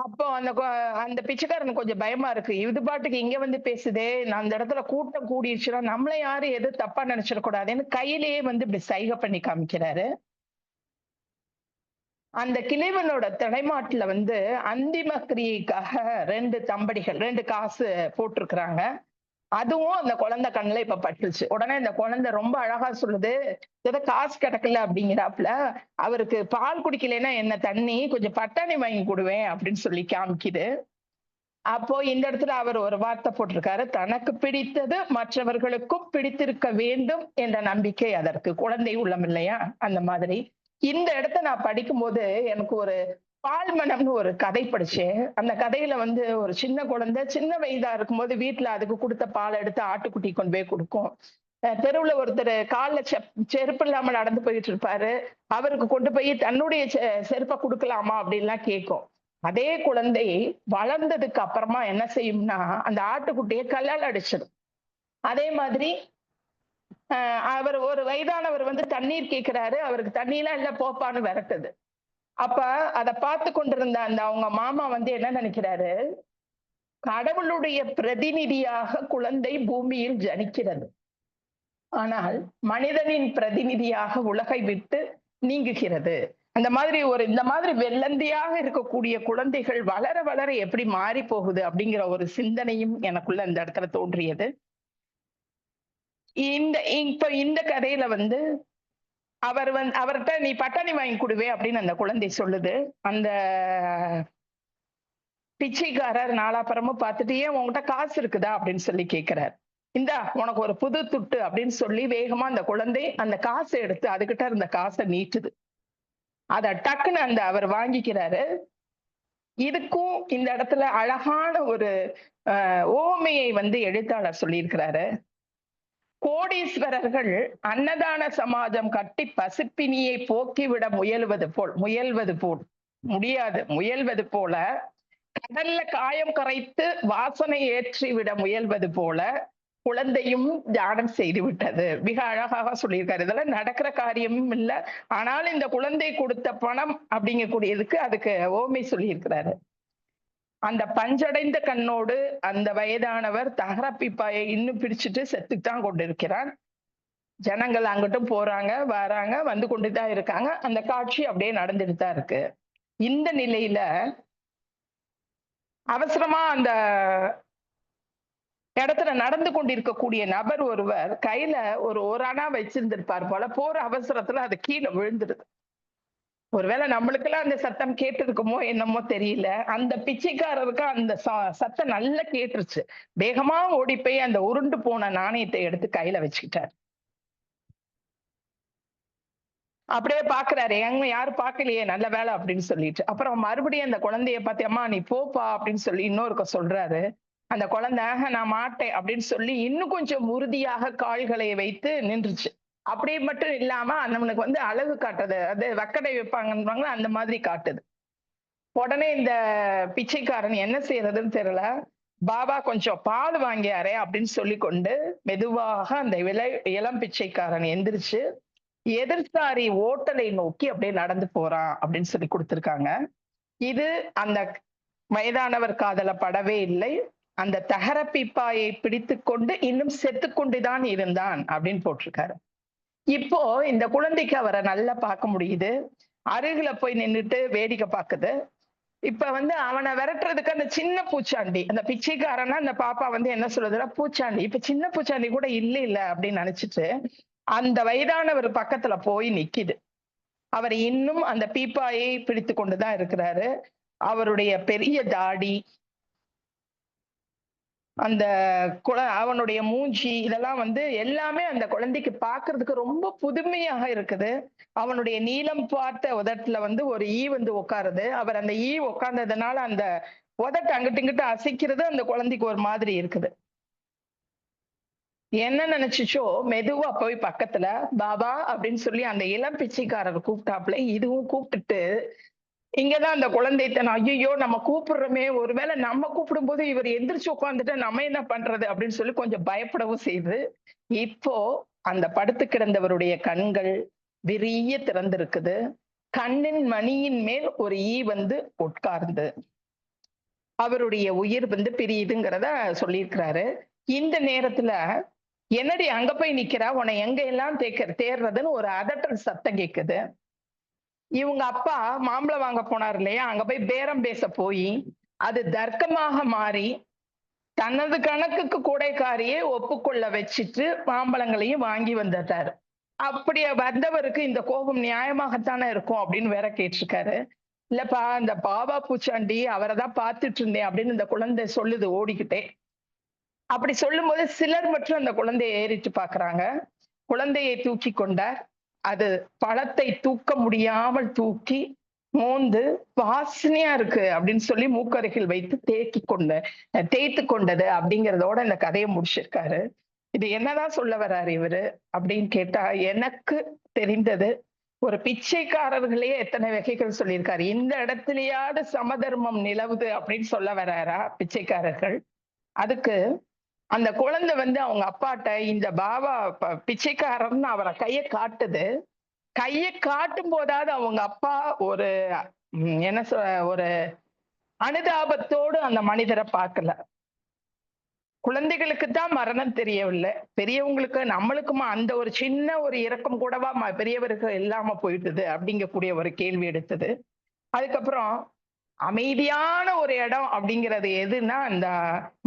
அப்போ அந்த பிச்சைக்காரனுக்கு கொஞ்சம் பயமா இருக்கு. இது பாட்டுக்கு இங்க வந்து பேசுதே, நான் அந்த இடத்துல கூட்டம் கூடிருச்சுன்னா நம்மள யாரும் எதுவும் தப்பா நினைச்சிடக்கூடாதுன்னு கையிலேயே வந்து இப்படி சைகை பண்ணி காமிக்கிறாரு. அந்த கிளைவனோட தலைமாட்டுல வந்து அந்திம கிரியைக்காக 2 தம்படிகள் 2 காசு போட்டிருக்கிறாங்க. அதுவும் அந்த குழந்தை கண்ணுல இப்ப பட்டுருச்சு. உடனே இந்த குழந்தை ரொம்ப அழகா சொல்லுது, ஏதோ காசு கிடக்கல அப்படிங்கிறாப்புல, அவருக்கு பால் குடிக்கலைன்னா என்ன தண்ணி கொஞ்சம் பட்டாணி வாங்கி கொடுவேன் அப்படின்னு சொல்லி காமிக்குது. அப்போ இந்த இடத்துல அவர் ஒரு வார்த்தை போட்டிருக்காரு, தனக்கு பிடித்தது மற்றவர்களுக்கும் பிடித்திருக்க வேண்டும் என்ற நம்பிக்கை அதற்கு குழந்தை உள்ளம் இல்லையா, அந்த மாதிரி. இந்த இடத்த நான் படிக்கும்போது எனக்கு ஒரு பால்மணம்னு ஒரு கதை படிச்சேன். அந்த கதையில வந்து ஒரு சின்ன குழந்தை சின்ன வயதா இருக்கும்போது வீட்டுல அதுக்கு கொடுத்த பாலை எடுத்து ஆட்டுக்குட்டி கொண்டு போய் கொடுக்கும். தெருவுல ஒருத்தர் கால்ல செருப்பு இல்லாம நடந்து போயிட்டு இருப்பாரு. அவருக்கு கொண்டு போய் தன்னுடைய செருப்பை கொடுக்கலாமா அப்படின்லாம் கேட்கும். அதே குழந்தை வளர்ந்ததுக்கு அப்புறமா என்ன செய்யும்னா அந்த ஆட்டுக்குட்டியை கல்லால் அடிச்சிடும். அதே மாதிரி அவர் ஒரு வயதானவர் வந்து தண்ணீர் கேட்கிறாரு. அவருக்கு தண்ணியெல்லாம் இல்ல போப்பான்னு விரட்டுது. அப்ப அத பார்த்து கொண்டிருந்த அந்த அவங்க மாமா வந்து என்ன நினைக்கிறாரு, கடவுளுடைய பிரதிநிதியாக குழந்தை பூமியில் ஜனிக்கிறது. ஆனால் மனிதனின் பிரதிநிதியாக உலகை விட்டு நீங்குகிறது. அந்த மாதிரி இந்த மாதிரி வெள்ளந்தியாக இருக்கக்கூடிய குழந்தைகள் வளர வளர எப்படி மாறி போகுது அப்படிங்கிற ஒரு சிந்தனையும் எனக்குள்ள இந்த இடத்துல தோன்றியது. இப்ப இந்த கதையில வந்து அவர்கிட்ட நீ பட்டாணி வாங்கி கொடுவே அப்படின்னு அந்த குழந்தை சொல்லுது. அந்த பிச்சைக்காரர் நாலாபுறமும் பார்த்துட்டு, ஏன் உங்ககிட்ட காசு இருக்குதா அப்படின்னு சொல்லி கேட்கிறார். இந்தா உனக்கு ஒரு புது துட்டு அப்படின்னு சொல்லி வேகமா அந்த குழந்தை அந்த காசை எடுத்து அதுகிட்ட இருந்த காசை நீட்டுது. அத டக்குன்னு அவர் வாங்கிக்கிறாரு. இதுக்கும் இந்த இடத்துல அழகான ஒரு ஓமையை வந்து எழுத்தாளர் சொல்லியிருக்கிறாரு. கோடீஸ்வரர்கள் அன்னதான சமாஜம் கட்டி பசிப்பினியை போக்கிவிட முயல்வது போல கடல்ல காயம் கரைத்து வாசனை ஏற்றி விட முயல்வது போல குழந்தையும் தியானம் செய்து விட்டது. மிக அழகாக சொல்லியிருக்காரு. இதெல்லாம் நடக்கிற காரியமும் இல்லை. ஆனால் இந்த குழந்தை கொடுத்த பணம் அப்படிங்கக்கூடியதுக்கு அதுக்கு ஓமை சொல்லியிருக்கிறாரு. அந்த பஞ்சடைந்த கண்ணோடு அந்த வயதானவர் தகர பீப்பாயை இன்னும் பிடிச்சிட்டு செத்துத்தான் கொண்டிருக்கிறார். ஜனங்கள் அங்கிட்டும் போறாங்க வராங்க வந்து கொண்டுதான் இருக்காங்க. அந்த காட்சி அப்படியே நடந்துட்டு தான் இருக்கு. இந்த நிலையில அவசரமா அந்த இடத்துல நடந்து கொண்டிருக்கக்கூடிய நபர் ஒருவர் கையில ஒரு அணா வச்சிருந்திருப்பார் போல. போற அவசரத்துல அது கீழே விழுந்துருது. ஒருவேளை நம்மளுக்கெல்லாம் அந்த சத்தம் கேட்டிருக்குமோ என்னமோ தெரியல. அந்த பிச்சைக்காரருக்கு அந்த சத்தம் நல்லா கேட்டுருச்சு. வேகமா ஓடி போய் அந்த உருண்டு போன நாணயத்தை எடுத்து கையில வச்சுக்கிட்டார். அப்படியே பாக்குறாரு, எங்க யாரும் பாக்கலையே, நல்ல வேலை அப்படின்னு சொல்லிட்டு. அப்புறம் மறுபடியும் அந்த குழந்தைய பார்த்து, அம்மா நீ போப்பா அப்படின்னு சொல்லி இன்னொருக்க சொல்றாரு. அந்த குழந்தை நான் மாட்டேன் அப்படின்னு சொல்லி இன்னும் கொஞ்சம் உறுதியாக கால்களை வைத்து நின்றுச்சு. அப்படி மட்டும் இல்லாம நம்மளுக்கு வந்து அழகு காட்டுறது, அது வக்கடை வைப்பாங்கன்னு அந்த மாதிரி காட்டுது. உடனே இந்த பிச்சைக்காரன் என்ன செய்யறதுன்னு தெரியல. பாபா கொஞ்சம் பால் வாங்கியாரே அப்படின்னு சொல்லி கொண்டு மெதுவாக அந்த இளம் பிச்சைக்காரன் எந்திரிச்சு எதிர்சாரி ஓட்டலை நோக்கி அப்படியே நடந்து போறான் அப்படின்னு சொல்லி கொடுத்திருக்காங்க. இது அந்த வயதானவர் காதல படவே இல்லை. அந்த தகர பீப்பாயை பிடித்துக்கொண்டு இன்னும் செத்துக்கொண்டுதான் இருந்தான் அப்படின்னு போட்டிருக்காரு. இப்போ இந்த குழந்தைக்கு அவரை நல்லா பார்க்க முடியுது. அருகில போய் நின்னுட்டு வேடிக்கை பார்க்குது. இப்ப வந்து அவனை விரட்டுறதுக்கு அந்த சின்ன பூச்சாண்டி, அந்த பிச்சைக்காரனா அந்த பாப்பா வந்து என்ன சொல்லுதுன்னா பூச்சாண்டி, இப்ப சின்ன பூச்சாண்டி கூட இல்ல அப்படின்னு நினைச்சிட்டு அந்த வயதானவர் பக்கத்துல போய் நிக்குது. அவர் இன்னும் அந்த பீப்பாயை பிடித்து கொண்டுதான் இருக்கிறாரு. அவருடைய பெரிய தாடி, அந்த அவனுடைய மூஞ்சி இதெல்லாம் வந்து எல்லாமே அந்த குழந்தைக்கு பார்க்கிறதுக்கு ரொம்ப புதுமையாக இருக்குது. அவனுடைய நீளம் பார்த்த உதட்டுல வந்து ஒரு ஈ வந்து உட்காருது. அவர் அந்த ஈ உட்கார்ந்ததுனால அந்த உதட்டு அங்கிட்டு இங்கிட்டு அசைக்கிறது அந்த குழந்தைக்கு ஒரு மாதிரி இருக்குது. என்ன நினைச்சுச்சோ மெதுவா போய் பக்கத்துல பாபா அப்படின்னு சொல்லி அந்த இளம் பிச்சைக்காரர் கூப்பிட்டாப்புல இதுவும் கூப்பிட்டுட்டு இங்கதான் அந்த குழந்தைத்தன ஐயோ நம்ம கூப்பிடுறோமே, ஒருவேளை நம்ம கூப்பிடும் போது இவர் எந்திரிச்சு உட்கார்ந்துட்டு நம்ம என்ன பண்றது அப்படின்னு சொல்லி கொஞ்சம் பயப்படவும் செய்து, இப்போ அந்த படுத்து கிடந்தவருடைய கண்கள் விரிய திறந்திருக்குது. கண்ணின் மணியின் மேல் ஒரு ஈ வந்து உட்கார்ந்து அவருடைய உயிர் வந்து பிரியுதுங்கிறத சொல்லியிருக்கிறாரு. இந்த நேரத்துல என்னடி அங்க போய் நிக்கிறா, உன்னை எங்க எல்லாம் தேடுறதுன்னு ஒரு அதட்டல் சத்தம் கேக்குது. இவங்க அப்பா மாம்பழம் வாங்க போனார் இல்லையா, அங்க போய் பேரம் பேச போய் அது தர்க்கமாக மாறி தனது கணக்குக்கு கூடைக்காரியை ஒப்புக்கொள்ள வச்சுட்டு மாம்பழங்களையும் வாங்கி வந்துட்டாரு. அப்படி வந்தவருக்கு இந்த கோபம் நியாயமாகத்தானே இருக்கும் அப்படின்னு வேற கேட்டிருக்காரு. இல்லப்பா இந்த பாபா பூச்சாண்டி அவரை தான் பார்த்துட்டு இருந்தேன் அப்படின்னு இந்த குழந்தை சொல்லுது ஓடிக்கிட்டே. அப்படி சொல்லும் போது சிலர் மட்டும் அந்த குழந்தையை ஏறிட்டு பாக்குறாங்க. குழந்தையை தூக்கி கொண்டார். அது பழத்தை தூக்க முடியாமல் தூக்கி மோந்து வாசனையா இருக்கு அப்படின்னு சொல்லி மூக்கருகில் வைத்து தேய்த்து கொண்டது அப்படிங்கிறதோட இந்த கதையை முடிச்சிருக்காரு. இது என்னதான் சொல்ல வர்றாரு இவரு அப்படின்னு கேட்டா, எனக்கு தெரிந்தது ஒரு பிச்சைக்காரர்களே எத்தனை வகைகள் சொல்லியிருக்காரு. இந்த இடத்துலயாவது சமதர்மம் நிலவுது அப்படின்னு சொல்ல வர்றாரா பிச்சைக்காரர்கள். அதுக்கு அந்த குழந்தை வந்து அவங்க அப்பாட்ட இந்த பாபா பிச்சைக்காரன்னு அவரை கையை காட்டுது. கையை காட்டும் போதாவது அவங்க அப்பா ஒரு என்ன ஒரு அனுதாபத்தோடு அந்த மனிதரை பார்க்கல. குழந்தைகளுக்கு தான் மரணம் தெரியவில்லை, பெரியவங்களுக்கு நம்மளுக்குமா அந்த ஒரு சின்ன ஒரு இரக்கம் கூடவா பெரியவர்கள் இல்லாம போயிட்டுது அப்படிங்கக்கூடிய ஒரு கேள்வி எடுத்தது. அதுக்கப்புறம் அமைதியான ஒரு இடம் அப்படிங்கிறது எதுன்னா அந்த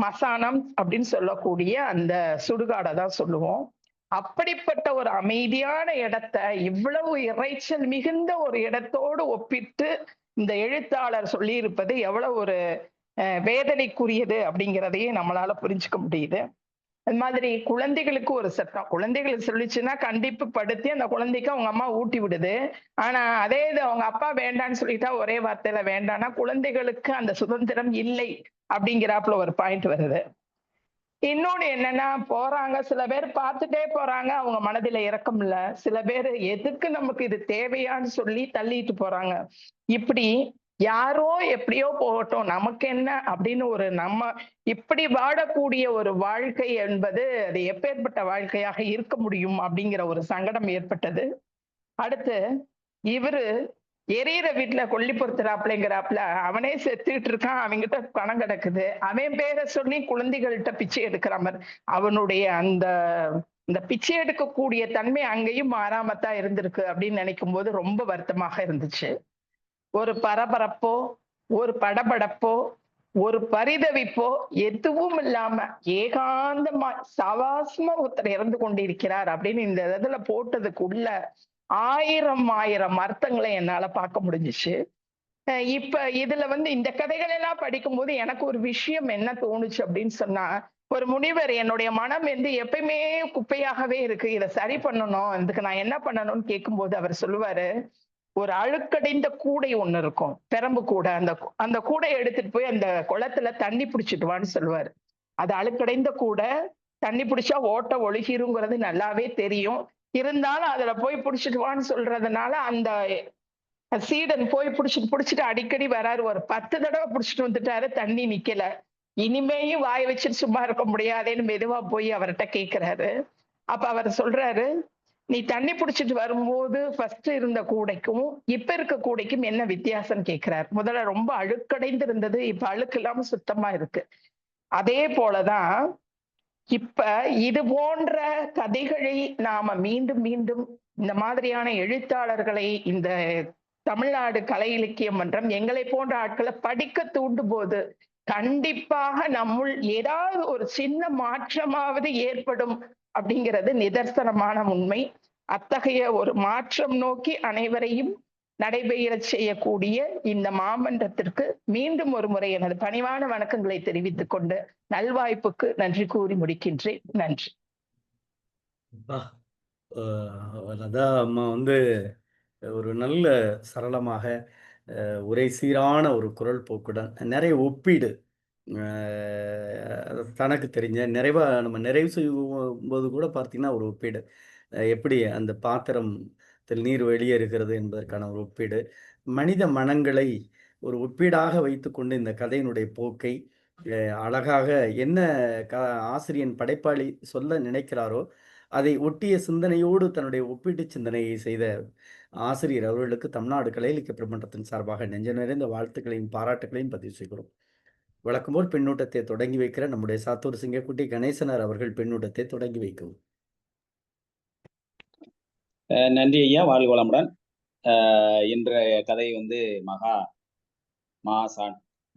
மசானம் அப்படின்னு சொல்லக்கூடிய அந்த சுடுகாடை தான் சொல்லுவோம். அப்படிப்பட்ட ஒரு அமைதியான இடத்த இவ்வளவு இறைச்சல் மிகுந்த ஒரு இடத்தோடு ஒப்பிட்டு இந்த எழுத்தாளர் சொல்லியிருப்பது எவ்வளவு ஒரு வேதனைக்குரியது அப்படிங்கிறதையும் நம்மளால புரிஞ்சுக்க முடியுது. அது மாதிரி குழந்தைகளுக்கு ஒரு சட்டம், குழந்தைகளுக்கு சொல்லிச்சுன்னா கண்டிப்பு படுத்தி அந்த குழந்தைக்கு அவங்க அம்மா ஊட்டி விடுது. ஆனா அதே இது அவங்க அப்பா வேண்டான்னு சொல்லிட்டா ஒரே வார்த்தையில வேண்டாம்னா குழந்தைகளுக்கு அந்த சுதந்திரம் இல்லை அப்படிங்கிறாப்புல ஒரு பாயிண்ட் வருது. இன்னொன்னு என்னன்னா போறாங்க, சில பேர் பார்த்துட்டே போறாங்க, அவங்க மனதில இரக்கம் இல்ல. சில பேர் எதுக்கு நமக்கு இது தேவையான்னு சொல்லி தள்ளிட்டு போறாங்க. இப்படி யாரோ எப்படியோ போகட்டும் நமக்கு என்ன அப்படின்னு ஒரு நம்ம இப்படி வாழக்கூடிய ஒரு வாழ்க்கை என்பது அது எப்பேற்பட்ட வாழ்க்கையாக இருக்க முடியும் அப்படிங்கிற ஒரு சங்கடம் ஏற்பட்டது. அடுத்து இவரு எரியிற வீட்டுல கொல்லி பொறுத்துறாப்புலங்கிறாப்புல அவனே செத்துட்டு இருக்கான், அவங்கிட்ட பணம் கிடக்குது, அவன் பேரை சொல்லி குழந்தைகள்கிட்ட பிச்சை எடுக்கிற மாதிரி அவனுடைய அந்த பிச்சை எடுக்கக்கூடிய தன்மை அங்கேயும் மாறாமத்தான் இருந்திருக்கு அப்படின்னு நினைக்கும் போது ரொம்ப வருத்தமாக இருந்துச்சு. ஒரு பரபரப்போ ஒரு படபடப்போ ஒரு பரிதவிப்போ எதுவும் இல்லாம ஏகாந்தமா சவாசமா ஒருத்தர் இறந்து கொண்டிருக்கிறார் அப்படின்னு இந்த இதுல போட்டதுக்குள்ள ஆயிரம் அர்த்தங்களை என்னால பார்க்க முடிஞ்சிச்சு. இப்ப இதுல வந்து இந்த கதைகள் எல்லாம் படிக்கும்போது எனக்கு ஒரு விஷயம் என்ன தோணுச்சு அப்படின்னு சொன்னா, ஒரு முனிவர் என்னுடைய மனம் வந்து எப்பயுமே குப்பையாகவே இருக்கு, இதை சரி பண்ணணும், இதுக்கு நான் என்ன பண்ணணும்னு கேட்கும்போது அவர் சொல்லுவாரு, ஒரு அழுக்கடைந்த கூடை ஒண்ணு இருக்கும், பெரம்பு கூடை, அந்த கூடையை எடுத்துட்டு போய் அந்த குளத்துல தண்ணி பிடிச்சிட்டு சொல்லுவாரு. அது அழுக்கடைந்த கூடை, தண்ணி பிடிச்சா ஓட்ட ஒழுகிருங்கிறது நல்லாவே தெரியும். இருந்தாலும் அதுல போய் பிடிச்சிட்டு வான்னு சொல்றதுனால அந்த சீடன் போய் பிடிச்சிட்டு அடிக்கடி வராரு. ஒரு 10 தடவை பிடிச்சிட்டு வந்துட்டாரு, தண்ணி நிக்கல. இனிமேயும் வாய வச்சுட்டு சும்மா இருக்க முடியாதேன்னு மெதுவா போய் அவர்கிட்ட கேட்கிறாரு. அப்ப அவர் சொல்றாரு, நீ தண்ணி பிடிச்சிட்டு வரும்போது ஃபர்ஸ்ட் இருந்த கூடைக்கும் இப்ப இருக்க கூடைக்கும் என்ன வித்தியாசம் கேட்கிறார். முதல்ல ரொம்ப அழுக்கடைந்து இருந்தது, இப்ப அழுக்கு இல்லாம சுத்தமா இருக்கு. அதே போலதான் இப்ப இது போன்ற கதைகளை நாம மீண்டும் மீண்டும் இந்த மாதிரியான எழுத்தாளர்களை இந்த தமிழ்நாடு கலை இலக்கிய மன்றம் எங்களை போன்ற ஆட்களை படிக்க தூண்டும் போது கண்டிப்பாக நம்முள் ஏதாவது ஒரு சின்ன மாற்றமாவது ஏற்படும் அப்படிங்கிறது நிதர்சனமான உண்மை. அத்தகைய ஒரு மாற்றம் நோக்கி அனைவரையும் நடைபெற செய்யக்கூடிய இந்த மாமன்றத்திற்கு மீண்டும் ஒரு முறை எனது பணிவான வணக்கங்களை தெரிவித்துக் கொண்டு நல்வாய்ப்புக்கு நன்றி கூறி முடிக்கின்றேன். நன்றி. அதான் அம்மா ஒரு நல்ல சரளமாக ஒரே சீரான ஒரு குரல் போக்குடன் நிறைய ஒப்பீடு தனக்கு தெரிஞ்ச நம்ம நிறைவு செய்யும்போது கூட பார்த்தீங்கன்னா ஒரு ஒப்பீடு எப்படி அந்த பாத்திரத்தில் நீர் வெளியேறுகிறது என்பதற்கான ஒரு ஒப்பீடு, மனித மனங்களை ஒரு ஒப்பீடாக வைத்துக்கொண்டு இந்த கதையினுடைய போக்கை அழகாக என்ன ஆசிரியன் படைப்பாளி சொல்ல நினைக்கிறாரோ அதை ஒட்டிய சிந்தனையோடு தன்னுடைய ஒப்பீட்டு சிந்தனையை செய்த ஆசிரியர் அவர்களுக்கு தமிழ்நாடு கலை இலக்கிய பெருமன்றத்தின் சார்பாக நெஞ்ச நிறைந்த வாழ்த்துக்களையும் பாராட்டுகளையும் பதிவு செய்கிறோம். வழக்கம்போல் பின்னூட்டத்தை தொடங்கி வைக்கிற நம்முடைய சாத்தூர் சிங்கக்குட்டி கணேசனார் அவர்கள் பின்னூட்டத்தை தொடங்கி வைக்கவும். நன்றி ஐயா, வாழ்க வளமுடன். இன்றைய கதை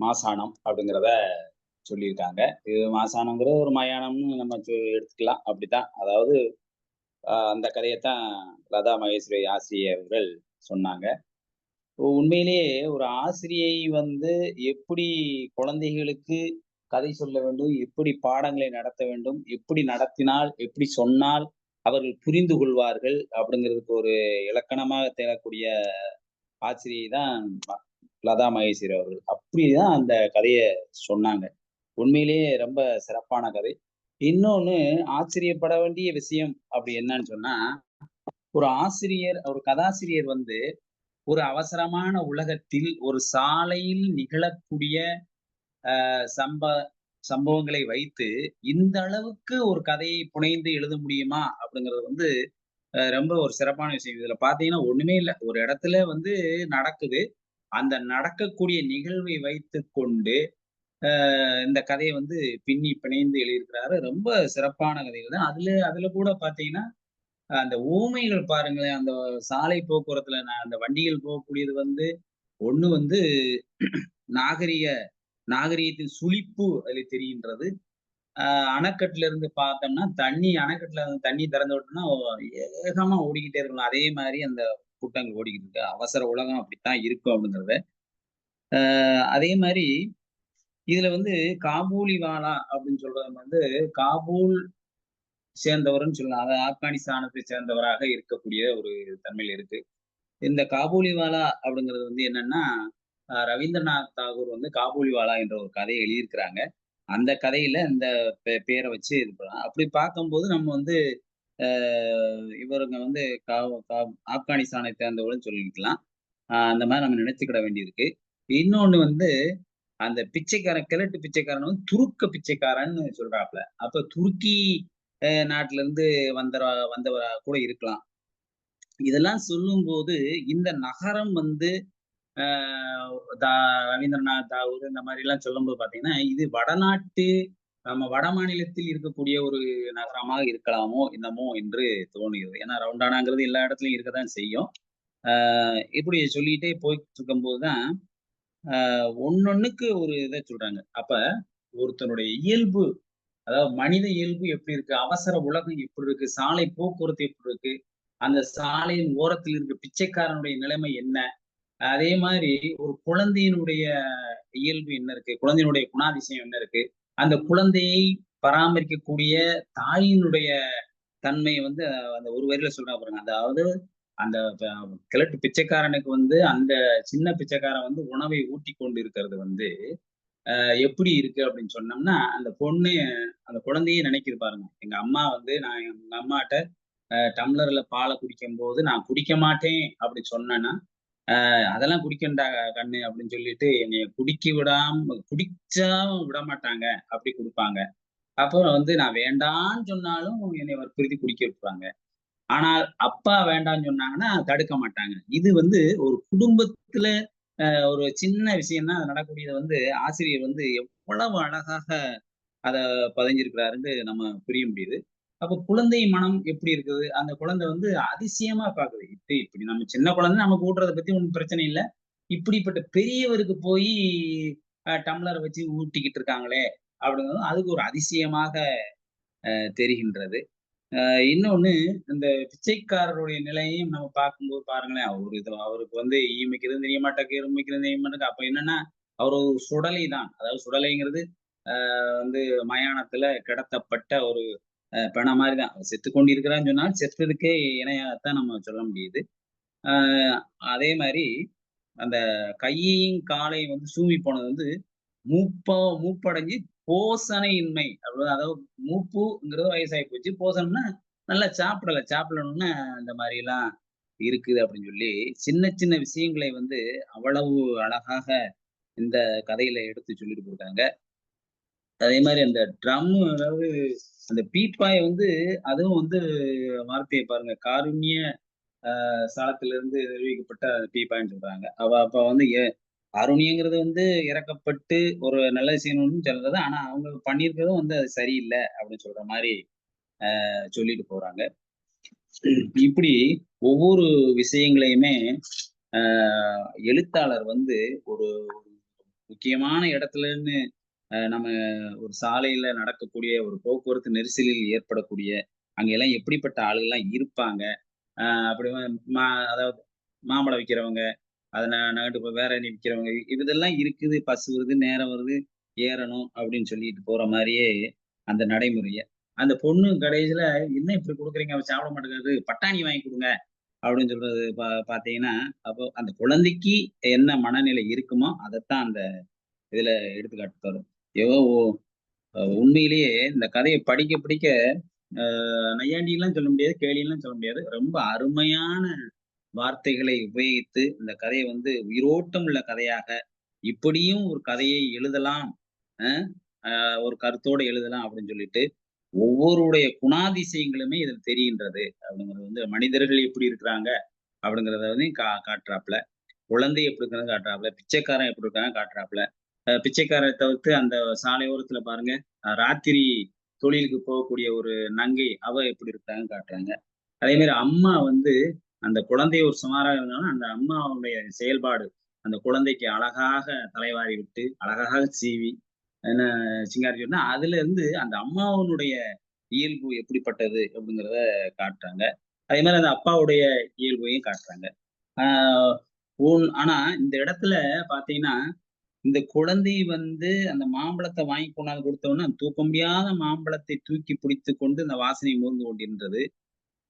மாசானம் அப்படிங்கிறத சொல்லியிருக்காங்க. இது மாசானங்கிறது ஒரு மயானம்னு நம்ம எடுத்துக்கலாம். அப்படித்தான், அதாவது அந்த கதையைத்தான் லதா மகேஸ்வரி ஆசிரியர் அவர்கள் சொன்னாங்க. உண்மையிலேயே ஒரு ஆசிரியை எப்படி குழந்தைகளுக்கு கதை சொல்ல வேண்டும், எப்படி பாடங்களை நடத்த வேண்டும், எப்படி நடத்தினால், எப்படி சொன்னால் அவர்கள் புரிந்து கொள்வார்கள் அப்படிங்கிறதுக்கு ஒரு இலக்கணமாக தேடக்கூடிய ஆசிரியை தான் லதா மகேஸ்வரி அவர்கள். அப்படிதான் அந்த கதையை சொன்னாங்க. உண்மையிலேயே ரொம்ப சிறப்பான கதை. இன்னொன்னு ஆச்சரியப்பட வேண்டிய விஷயம் அப்படி என்னன்னு சொன்னா, ஒரு ஆசிரியர், ஒரு கதாசிரியர் ஒரு அவசரமான உலகத்தில் ஒரு சாலையில் நிகழக்கூடிய சம்பவங்களை வைத்து இந்த அளவுக்கு ஒரு கதையை புனைந்து எழுத முடியுமா அப்படிங்கிறது ரொம்ப ஒரு சிறப்பான விஷயம். இதுல பாத்தீங்கன்னா ஒண்ணுமே இல்லை, ஒரு இடத்துல நடக்குது, அந்த நடக்கக்கூடிய நிகழ்வை வைத்து கொண்டு இந்த கதையை பின்னி பிணைந்து எழுதியிருக்கிறாரு. ரொம்ப சிறப்பான கதைகள் தான். அதுல கூட பாத்தீங்கன்னா அந்த ஊமைகள் பாருங்களேன். அந்த சாலை போக்குவரத்துல அந்த வண்டிகள் போகக்கூடியது ஒண்ணு நாகரிகத்தின் சுழிப்பு அதுல தெரிகின்றது. அணைக்கட்டுல இருந்து பார்த்தோம்னா அணைக்கட்டுல தண்ணி திறந்து விட்டோம்னா வேகமா ஓடிக்கிட்டே இருக்கணும். அதே மாதிரி அந்த கூட்டங்கள் ஓடிக்கிட்டு இருக்கு. அவசர உலகம் அப்படித்தான் இருக்கும் அப்படிங்கிறத. அதே மாதிரி இதுல காபூலிவாலா அப்படின்னு சொல்றது காபூல் சேர்ந்தவர்னு சொல்லலாம். அதாவது ஆப்கானிஸ்தானத்தை சேர்ந்தவராக இருக்கக்கூடிய ஒரு தன்மையில் இருக்கு. இந்த காபூலிவாலா அப்படிங்கிறது என்னன்னா, ரவீந்திரநாத் தாகூர் காபூலிவாலா என்ற ஒரு கதையை எழுதியிருக்கிறாங்க. அந்த கதையில இந்த பேரை வச்சு இது பண்ணலாம். அப்படி பார்க்கும்போது நம்ம இவருங்க ஆப்கானிஸ்தானை சேர்ந்தவர்னு சொல்லிக்கலாம். அந்த மாதிரி நம்ம நினைச்சுக்கிட வேண்டியிருக்கு. இன்னொன்னு அந்த பிச்சைக்காரன், கிழட்டு பிச்சைக்காரன் துருக்க பிச்சைக்காரன்னு சொல்றாப்ல. அப்ப துருக்கி நாட்டுல இருந்து வந்தவரா கூட இருக்கலாம். இதெல்லாம் சொல்லும் போது இந்த நகரம் ரவீந்திரநாத் தாகூர் இந்த மாதிரி எல்லாம் சொல்லும் போது பாத்தீங்கன்னா இது வடநாட்டு, நம்ம வட மாநிலத்தில் இருக்கக்கூடிய ஒரு நகரமாக இருக்கலாமோ என்னமோ என்று தோணுகிறது. ஏன்னா ரவுண்டானாங்கிறது எல்லா இடத்துலயும் இருக்கதான் செய்யும். இப்படி சொல்லிட்டே போயிட்டு இருக்கும் போதுதான் ஒன்னொன்னுக்கு ஒரு இதை சொல்றாங்க. அப்ப ஒருத்தனுடைய இயல்பு, அதாவது மனித இயல்பு எப்படி இருக்கு, அவசர உலகம் எப்படி இருக்கு, சாலை போக்குவரத்து எப்படி இருக்கு, அந்த சாலையின் ஓரத்தில் இருக்க பிச்சைக்காரனுடைய நிலைமை என்ன, அதே மாதிரி ஒரு குழந்தையினுடைய இயல்பு என்ன இருக்கு, குழந்தையினுடைய குணாதிசயம் என்ன இருக்கு, அந்த குழந்தையை பராமரிக்கக்கூடிய தாயினுடைய தன்மை அந்த ஒரு வரியில சொல்றா பாருங்க. அதாவது அந்த கிழட்டு பிச்சைக்காரனுக்கு அந்த சின்ன பிச்சைக்காரன் உணவை ஊட்டி கொண்டு இருக்கிறது எப்படி இருக்கு அப்படின்னு சொன்னோம்னா, அந்த பொண்ணு அந்த குழந்தையே நினைக்கிது பாருங்க. எங்க அம்மா நான் எங்க அம்மாட்ட டம்ளர்ல பாலை குடிக்கும் போது நான் குடிக்க மாட்டேன் அப்படி சொன்னேன்னா, அதெல்லாம் குடிக்கண்டா கண்ணு அப்படின்னு சொல்லிட்டு என்னைய குடிச்சா விட மாட்டாங்க, அப்படி கொடுப்பாங்க. அப்புறம் நான் வேண்டான்னு சொன்னாலும் என்னை வற்புறுத்தி குடிக்க வைப்பாங்க. ஆனால் அப்பா வேண்டாம்னு சொன்னாங்கன்னா தடுக்க மாட்டாங்க. இது வந்து ஒரு குடும்பத்துல ஒரு சின்ன விஷயம் தான் நடக்கக்கூடியது வந்து ஆசிரியர் வந்து எவ்வளவு அழகாக அத பதிஞ்சிருக்கிறாருன்னு நம்ம புரிய முடியுது. அப்ப குழந்தை மனம் எப்படி இருக்குது? அந்த குழந்தை வந்து அதிசயமா பாக்குது. இப்படி நம்ம சின்ன குழந்தை நமக்கு ஊட்டுறத பத்தி ஒண்ணும் பிரச்சனை இல்ல. இப்படிப்பட்ட பெரியவருக்கு போய் டம்ளர் வச்சு ஊட்டிக்கிட்டு இருக்காங்களே அப்படிங்கிறது அதுக்கு ஒரு அதிசயமாக தெரிகின்றது. இன்னொன்னு இந்த பிச்சைக்காரருடைய நிலையையும் நம்ம பார்க்கும்போது பாருங்களேன், அவருக்கு வந்து ஈ வைக்கிறதும் தெரிய மாட்டேங்குது, எறும்பு வைக்கிறதும் தெரிய மாட்டேங்குது. அப்ப என்னன்னா, அவர் ஒரு சுடலை தான். அதாவது சுடலைங்கிறது வந்து மயானத்துல கிடத்தப்பட்ட ஒரு பிண மாரி தான். செத்துக் கொண்டிருக்கிறான்னு சொன்னால், செத்ததுக்கே இணையாகத்தான் நம்ம சொல்ல முடியுது. அ அதே மாரி அந்த கையையும் காலையும் வந்து சூம்பி போனது வந்து மூப்படைஞ்சு போசணையின்மை. அதாவது மூப்புங்கிறது வயசாகி போச்சு. போசனம்னா நல்லா சாப்பிடல. சாப்பிடணும்னா இந்த மாரிலாம் இருக்குது அப்படின்னு சொல்லி, சின்ன சின்ன விஷயங்களை வந்து அவ்வளவு அழகாக இந்த கதையில எடுத்து சொல்லிட்டு போயிருக்காங்க. அதே மாரி அந்த அதாவது அந்த பீப்பாய வந்து அதுவும் வந்து வார்த்தைய பாருங்க. காருண்ய ஸ்தலத்திலிருந்து நிர்வகிக்கப்பட்ட பீப்பாய்ன்னு சொல்றாங்க. அப்ப வந்து அருணியங்கிறது வந்து இறக்கப்பட்டு ஒரு நல்லது செய்யணும்னு சொல்றது. ஆனா அவங்க பண்ணியிருக்கிறதும் வந்து அது சரியில்ல அப்படின்னு சொல்ற மாரி சொல்லிட்டு போறாங்க. இப்படி ஒவ்வொரு விஷயங்களையுமே எழுத்தாளர் வந்து ஒரு முக்கியமான இடத்துல இருந்து நம்ம ஒரு சாலையில நடக்கக்கூடிய ஒரு போக்குவரத்து நெரிசலில் ஏற்படக்கூடிய அங்க எல்லாம் எப்படிப்பட்ட ஆளுகள்லாம் இருப்பாங்க. அப்படி அதாவது மாம்பழம் விக்கிறவங்க, அத நகட்டு வேற விக்கிறவங்க இதெல்லாம் இருக்குது. பஸ் வருது, நேரம் வருது, ஏறணும் அப்படின்னு சொல்லிட்டு போற மாரியே அந்த நடைமுறைய. அந்த பொண்ணு கடைசியில என்ன இப்படி குடுக்குறீங்க? அவ சாப்பிட மாட்டேங்குது. பட்டாணி வாங்கி குடுங்க அப்படின்னு சொல்றது பார்த்தீங்கன்னா, அப்போ அந்த குழந்தைக்கு என்ன மனநிலை இருக்குமோ, அதத்தான் அந்த இதுல எடுத்துக்காட்டு தரும். ஏதோ உண்மையிலேயே இந்த கதைய படிக்க படிக்க நையாண்டிலாம் சொல்ல முடியாது, கேலிலாம் சொல்ல முடியாது. ரொம்ப அருமையான வார்த்தைகளை உபயோகித்து இந்த கதைய வந்து உயிரோட்டம் உள்ள கதையாக, இப்படியும் ஒரு கதையை எழுதலாம். அ ஒரு கருத்தோட எழுதலாம் அப்படின்னு சொல்லிட்டு, ஒவ்வொருடைய குணாதிசயங்களுமே இதில் தெரிகின்றது. அப்படிங்கிறது வந்து மனிதர்கள் எப்படி இருக்கிறாங்க அப்படிங்கிறத வந்து காட்டுறாப்புல. குழந்தை எப்படி இருக்கிறது காட்டுறாப்புல. பிச்சைக்காரன் எப்படி இருக்காங்க காட்டுறாப்புல. பிச்சைக்காரரை தவிர்த்து அந்த சாலையோரத்துல பாருங்க, ராத்திரி தொழிலுக்கு போகக்கூடிய ஒரு நங்கை, அவ எப்படி இருக்காங்கன்னு காட்டுறாங்க. அதே மாரி அம்மா வந்து அந்த குழந்தை ஒரு சுமாராக இருந்தாலும், அந்த அம்மாவுடைய செயல்பாடு, அந்த குழந்தைக்கு அழகாக தலைவாரி விட்டு, அழகாக சீவி, என்ன சிங்காரிச்சு விட்டுனா, அதுல இருந்து அந்த அம்மாவினுடைய இயல்பு எப்படிப்பட்டது அப்படிங்கிறத காட்டுறாங்க. அதே மாரி அந்த அப்பாவுடைய இயல்பையும் காட்டுறாங்க. ஆஹ் ஆனா இந்த இடத்துல பாத்தீங்கன்னா, இந்த குழந்தை வந்து அந்த மாம்பழத்த வாங்கி கொண்டாந்து கொடுத்தவுடனே, தூக்க முடியாத மாம்பழத்தை தூக்கி பிடித்துக் கொண்டு அந்த வாசனை மோந்து கொண்டிருந்தது.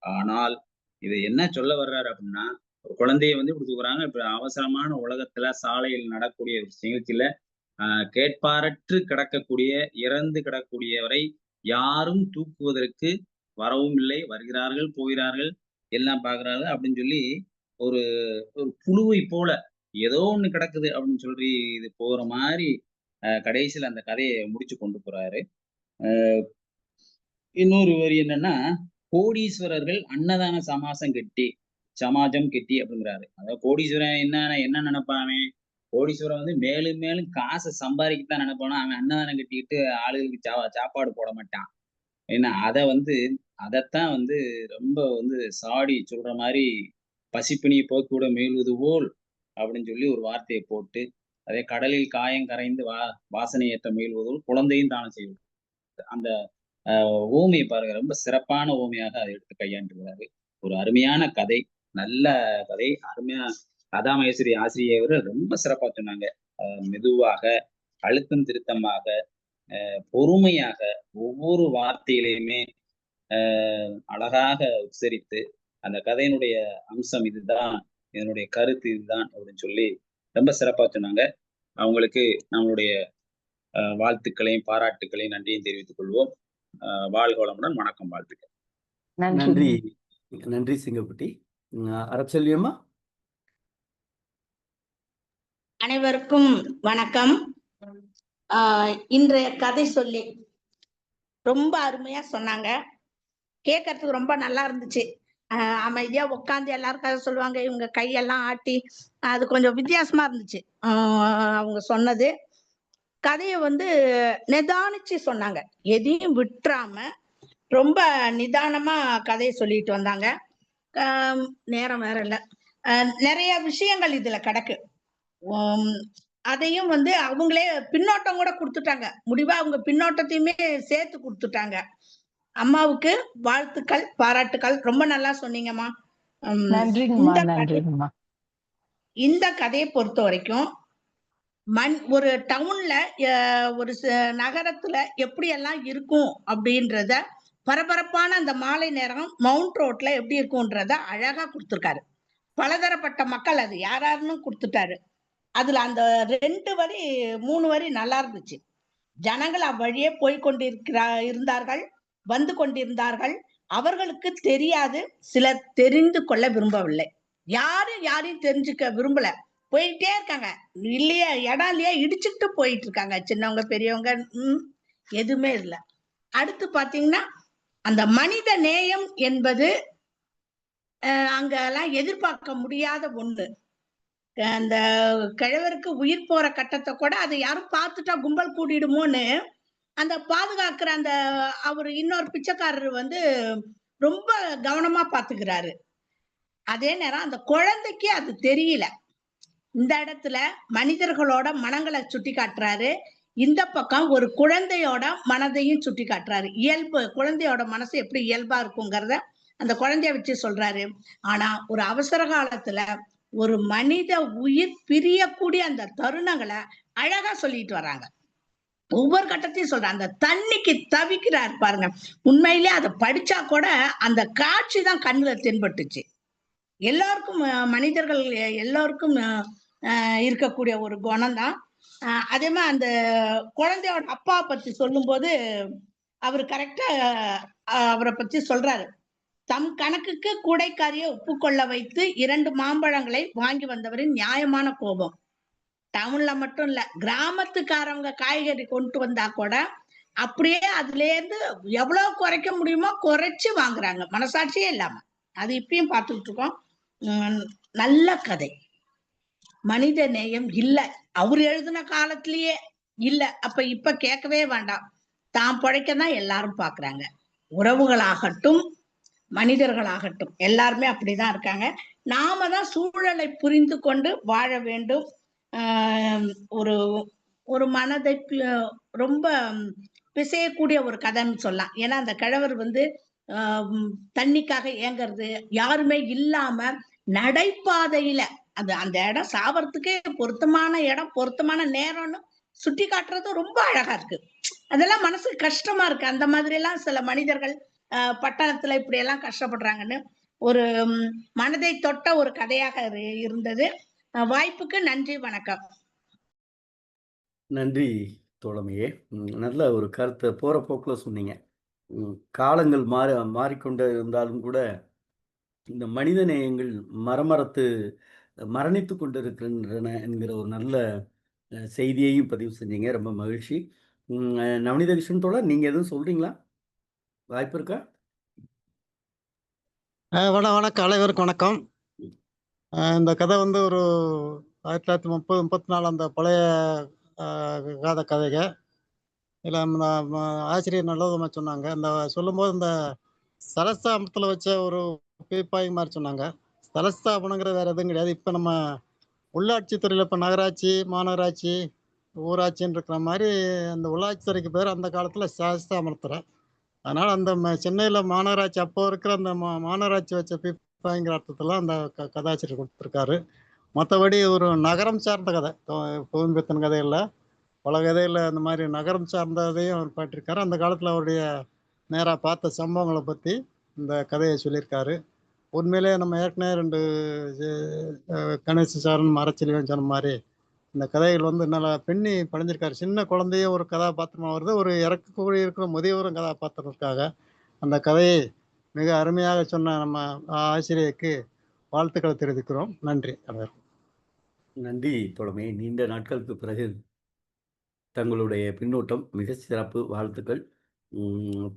ஆனால், இது என்ன சொல்ல வர்றாரு அப்படின்னா, ஒரு குழந்தைய வந்து இப்படி தூக்குறாங்க. இப்ப அவசரமான உலகத்துல சாலையில் நடக்கூடிய ஒரு நிகழ்ச்சியில, கேட்பாரற்று கிடக்கக்கூடிய, இறந்து கிடக்கூடியவரை யாரும் தூக்குவதற்கு வரவும் இல்லை. வருகிறார்கள், போகிறார்கள், எல்லாம் பார்க்கிறார்கள் அப்படின்னு சொல்லி, ஒரு ஒரு புழுவை போல ஏதோ ஒண்ணு கிடக்குது அப்படின்னு சொல்லி இது போற மாரி, கடைசியில அந்த கதைய முடிச்சு கொண்டு போறாரு. அ இன்னொரு வரி என்னன்னா, கோடீஸ்வரர்கள் அன்னதான சமாஜம் கெட்டி அப்படிங்கிறாரு. அதாவது கோடீஸ்வரன் என்ன நினைப்பான் அவன்? கோடீஸ்வரன் வந்து மேலும் மேலும் காச சம்பாதிக்கத்தான் நினைப்பானா, அவன் அன்னதானம் கட்டிக்கிட்டு ஆளுகளுக்கு சாப்பாடு போட மாட்டான். ஏன்னா அதத்தான் வந்து ரொம்ப வந்து சாடி சொல்ற மாரி, "பசிப்பிணிய போக்கிவிட முயல்வது போல்" அப்படின்னு சொல்லி ஒரு வார்த்தைய போட்டு, அதே கடலில் காயம் கரைந்து வாசனை ஏற்ற முயல்வது போல் குழந்தையும் தானம் செய்வது. அந்த உவமைய பாருங்க. ரொம்ப சிறப்பான உவமையாக அதை எடுத்து கையாண்டிருக்கிறாரு. ஒரு அருமையான கதை. நல்ல கதை. அருமையா கதாமகேஸ்வரி ஆசிரியர் ரொம்ப சிறப்பா சொன்னாங்க. மெதுவாக, அழுத்தம் திருத்தமாக, பொறுமையாக ஒவ்வொரு வார்த்தையிலையுமே அழகாக உச்சரித்து, அந்த கதையினுடைய அம்சம் இதுதான், இதனுடைய கருத்து இதுதான் அப்படின்னு சொல்லி ரொம்ப சிறப்பா சொன்னாங்க. அவங்களுக்கு நம்மளுடைய வாழ்த்துக்களையும், பாராட்டுக்களையும், நன்றியும் தெரிவித்துக் கொள்வோம். வாழ்க வளமுடன். வணக்கம், வாழ்த்துக்கள். நன்றி. நன்றி சிங்கப்பட்டி. அரச்செல்வியம்மா. அனைவருக்கும் வணக்கம். இன்றைய கதை சொல்லி ரொம்ப அருமையா சொன்னாங்க. கேட்கறதுக்கு ரொம்ப நல்லா இருந்துச்சு. அமைதியா உட்காந்து எல்லாரும் கதை சொல்லுவாங்க. இவங்க கையெல்லாம் ஆட்டி அது கொஞ்சம் வித்தியாசமா இருந்துச்சு. அவங்க சொன்னது. கதைய வந்து நிதானிச்சு சொன்னாங்க. எதையும் விட்டுறாம ரொம்ப நிதானமா கதைய சொல்லிட்டு வந்தாங்க. நேரம் வேற இல்ல. நிறைய விஷயங்கள் இதுல கிடக்கு. அதையும் வந்து அவங்களே பின்னோட்டம் கூட கொடுத்துட்டாங்க. முடிவா அவங்க பின்னோட்டத்தையுமே சேர்த்து கொடுத்துட்டாங்க. அம்மாவுக்கு வாழ்த்துக்கள், பாராட்டுக்கள். ரொம்ப நல்லா சொன்னீங்கம்மா. நன்றிங்கம்மா, நன்றிங்கம்மா. இந்த கதையை பொறுத்த வரைக்கும் ஒரு டவுன்ல ஒரு நகரத்துல எப்படி எல்லாம் இருக்கும் அப்படின்றத பரபரப்பான அந்த மாலை நேரம் மவுண்ட் ரோட்ல எப்படி இருக்கும்ன்றத அழகா கொடுத்திருக்காரு. பலதரப்பட்ட மக்கள் அது யாராருன்னு கொடுத்துட்டாரு. அதுல அந்த 2 வரி 3 வரி நல்லா இருந்துச்சு. ஜனங்கள் அவ்வழியே இருந்தார்கள், வந்து கொண்டிருந்தார்கள். அவர்களுக்கு தெரியாது, சிலர் தெரிந்து கொள்ள விரும்பவில்லை. யாரையும் தெரிஞ்சுக்க விரும்பல. போயிட்டே இருக்காங்க. இல்லையா இடம் இல்லையா இடிச்சுட்டு போயிட்டு இருக்காங்க. சின்னவங்க பெரியவங்க எதுவுமே இல்லை. அடுத்து பாத்தீங்கன்னா அந்த மனித நேயம் என்பது அங்கெல்லாம் எதிர்பார்க்க முடியாத ஒண்ணு. அந்த கிழவருக்கு உயிர் போற கட்டத்தை கூட அதை யாரும் பார்த்துட்டா கும்பல் கூடிடுமோன்னு அந்த பாதுகாக்கிற அந்த அவர் இன்னொரு பிச்சைக்காரர் வந்து ரொம்ப கவனமா பாத்துக்கிறாரு. அதே நேரம் அந்த குழந்தைக்கு அது தெரியல. இந்த இடத்துல மனிதர்களோட மனங்களை சுட்டி காட்டுறாரு. இந்த பக்கம் ஒரு குழந்தையோட மனதையும் சுட்டி காட்டுறாரு. இயல்பு குழந்தையோட மனசு எப்படி இயல்பா இருக்குங்கிறத அந்த குழந்தைய வச்சு சொல்றாரு. ஆனா ஒரு அவசர காலத்துல ஒரு மனித உயிர் பிரியக்கூடிய அந்த தருணங்களை அழகா சொல்லிட்டு வர்றாங்க. ஒவ்வொரு கட்டத்தையும் சொல்றேன். அந்த தண்ணிக்கு தவிக்கிறார் பாருங்க. உண்மையிலே அதை படிச்சா கூட அந்த காட்சி தான் கண்ணுல தென்பட்டுச்சு. எல்லாருக்கும் மனிதர்கள் எல்லாருக்கும் இருக்கக்கூடிய ஒரு குணம் தான். அதே மாதிரி அந்த குழந்தையோட அப்பா பத்தி சொல்லும் போது அவர் கரெக்டா அவரை பத்தி சொல்றாரு. தம் கணக்குக்கு கூடைக்காரியை ஒப்புக்கொள்ள வைத்து 2 மாம்பழங்களை வாங்கி வந்தவரின் நியாயமான கோபம். டவுன்ல மட்டும் இல்ல, கிராமத்துக்காரவங்க காய்கறி கொண்டு வந்தா கூட அப்படியே அதுல இருந்து எவ்வளவு குறைக்க முடியுமோ குறைச்சு வாங்குறாங்க, மனசாட்சியே இல்லாம. அது இப்பயும் பார்த்துட்டு இருக்கோம். நல்ல கதை. மனித நேயம் இல்ல, அவர் எழுதின காலத்திலேயே இல்ல. அப்ப இப்ப கேட்கவே வேண்டாம். தான் பிழைக்கதான் எல்லாரும் பாக்குறாங்க. உறவுகளாகட்டும் மனிதர்களாகட்டும் எல்லாருமே அப்படிதான் இருக்காங்க. நாம தான் சூழலை புரிந்து கொண்டு வாழ வேண்டும். ஒரு ஒரு மனதை ரொம்ப பிசையக்கூடிய ஒரு கதைன்னு சொல்லலாம். ஏன்னா அந்த கிழவர் வந்து தண்ணிக்காக ஏங்குறது யாருமே இல்லாம நடைபாதையில அந்த இடம் சாவறதுக்கே பொருத்தமான இடம், பொருத்தமான நேரம்னு சுட்டி காட்டுறது ரொம்ப அழகா இருக்கு. அதெல்லாம் மனசுக்கு கஷ்டமா இருக்கு. அந்த மாதிரி எல்லாம் சில மனிதர்கள் பட்டணத்துல இப்படி எல்லாம் கஷ்டப்படுறாங்கன்னு ஒரு மனதை தொட்ட ஒரு கதையாக இருந்தது. வாய்ப்புக்கு நன்றி, வணக்கம். நன்றி தோழமையே. நல்ல ஒரு கருத்தை போற போக்குல சொன்னீங்க. காலங்கள் மாறிக்கொண்டே இருந்தாலும் கூட இந்த மனித நேயங்கள் மரணித்து கொண்டிருக்கின்றன என்கிற ஒரு நல்ல செய்தியையும் பதிவு செஞ்சீங்க. ரொம்ப மகிழ்ச்சி. நவநீத கிருஷ்ணன் தோழர், நீங்க எதுவும் சொல்றீங்களா? வாய்ப்பு இருக்கா? வணக்கம், அனைவருக்கும் வணக்கம். இந்த கதை வந்து ஒரு 1930, 34 அந்த பழைய கதைங்க. இதில் ஆசிரியர் நல்லதுமா சொன்னாங்க. இந்த சொல்லும்போது இந்த ஸ்தலஸ்தாபனத்தில் வச்ச ஒரு பீப்பாய் மாதிரி சொன்னாங்க. ஸ்தலஸ்தாபனங்கிறது வேறு எதுவும் கிடையாது. இப்போ நம்ம உள்ளாட்சித்துறையில் இப்போ நகராட்சி, மாநகராட்சி, ஊராட்சின்னு இருக்கிற மாதிரி அந்த உள்ளாட்சித்துறைக்கு பேர் அந்த காலத்தில் ஸ்தலஸ்தாபனத்துறை. அதனால் அந்த சென்னையில் மாநகராட்சி அப்போ இருக்கிற அந்த மாநகராட்சி வச்ச பீப்பாய்ங்கிற அர்த்தத்தில் அந்த கதாசிரியர் கொடுத்துருக்காரு. மற்றபடி ஒரு நகரம் சார்ந்த கதை, புதும்பித்தன் கதையில் பல கதையில் அந்த மாதிரி நகரம் சார்ந்ததையும் அவர் பாட்டிருக்காரு. அந்த காலத்தில் அவருடைய நேராக பார்த்த சம்பவங்களை பற்றி இந்த கதையை சொல்லியிருக்காரு. உண்மையிலே நம்ம ஏற்கனவே 2 கணேச சாரன் மரச்செல்வன் சொன்ன மாதிரி இந்த கதைகள் வந்து நல்லா பெண்ணி படைஞ்சிருக்காரு. சின்ன குழந்தைய ஒரு கதாபாத்திரமாக வருது, ஒரு இறக்கக்கூடிய இருக்கிற முதியவரும் கதாபாத்திரத்திற்காக அந்த கதையை மிக அருமையாக சொன்ன நம்ம ஆசிரியருக்கு வாழ்த்துக்களை தெரிவிக்கிறோம். நன்றி. நன்றி தோழமே. நீண்ட நாட்களுக்கு பிறகு தங்களுடைய பின்னூட்டம் மிக சிறப்பு. வாழ்த்துக்கள்.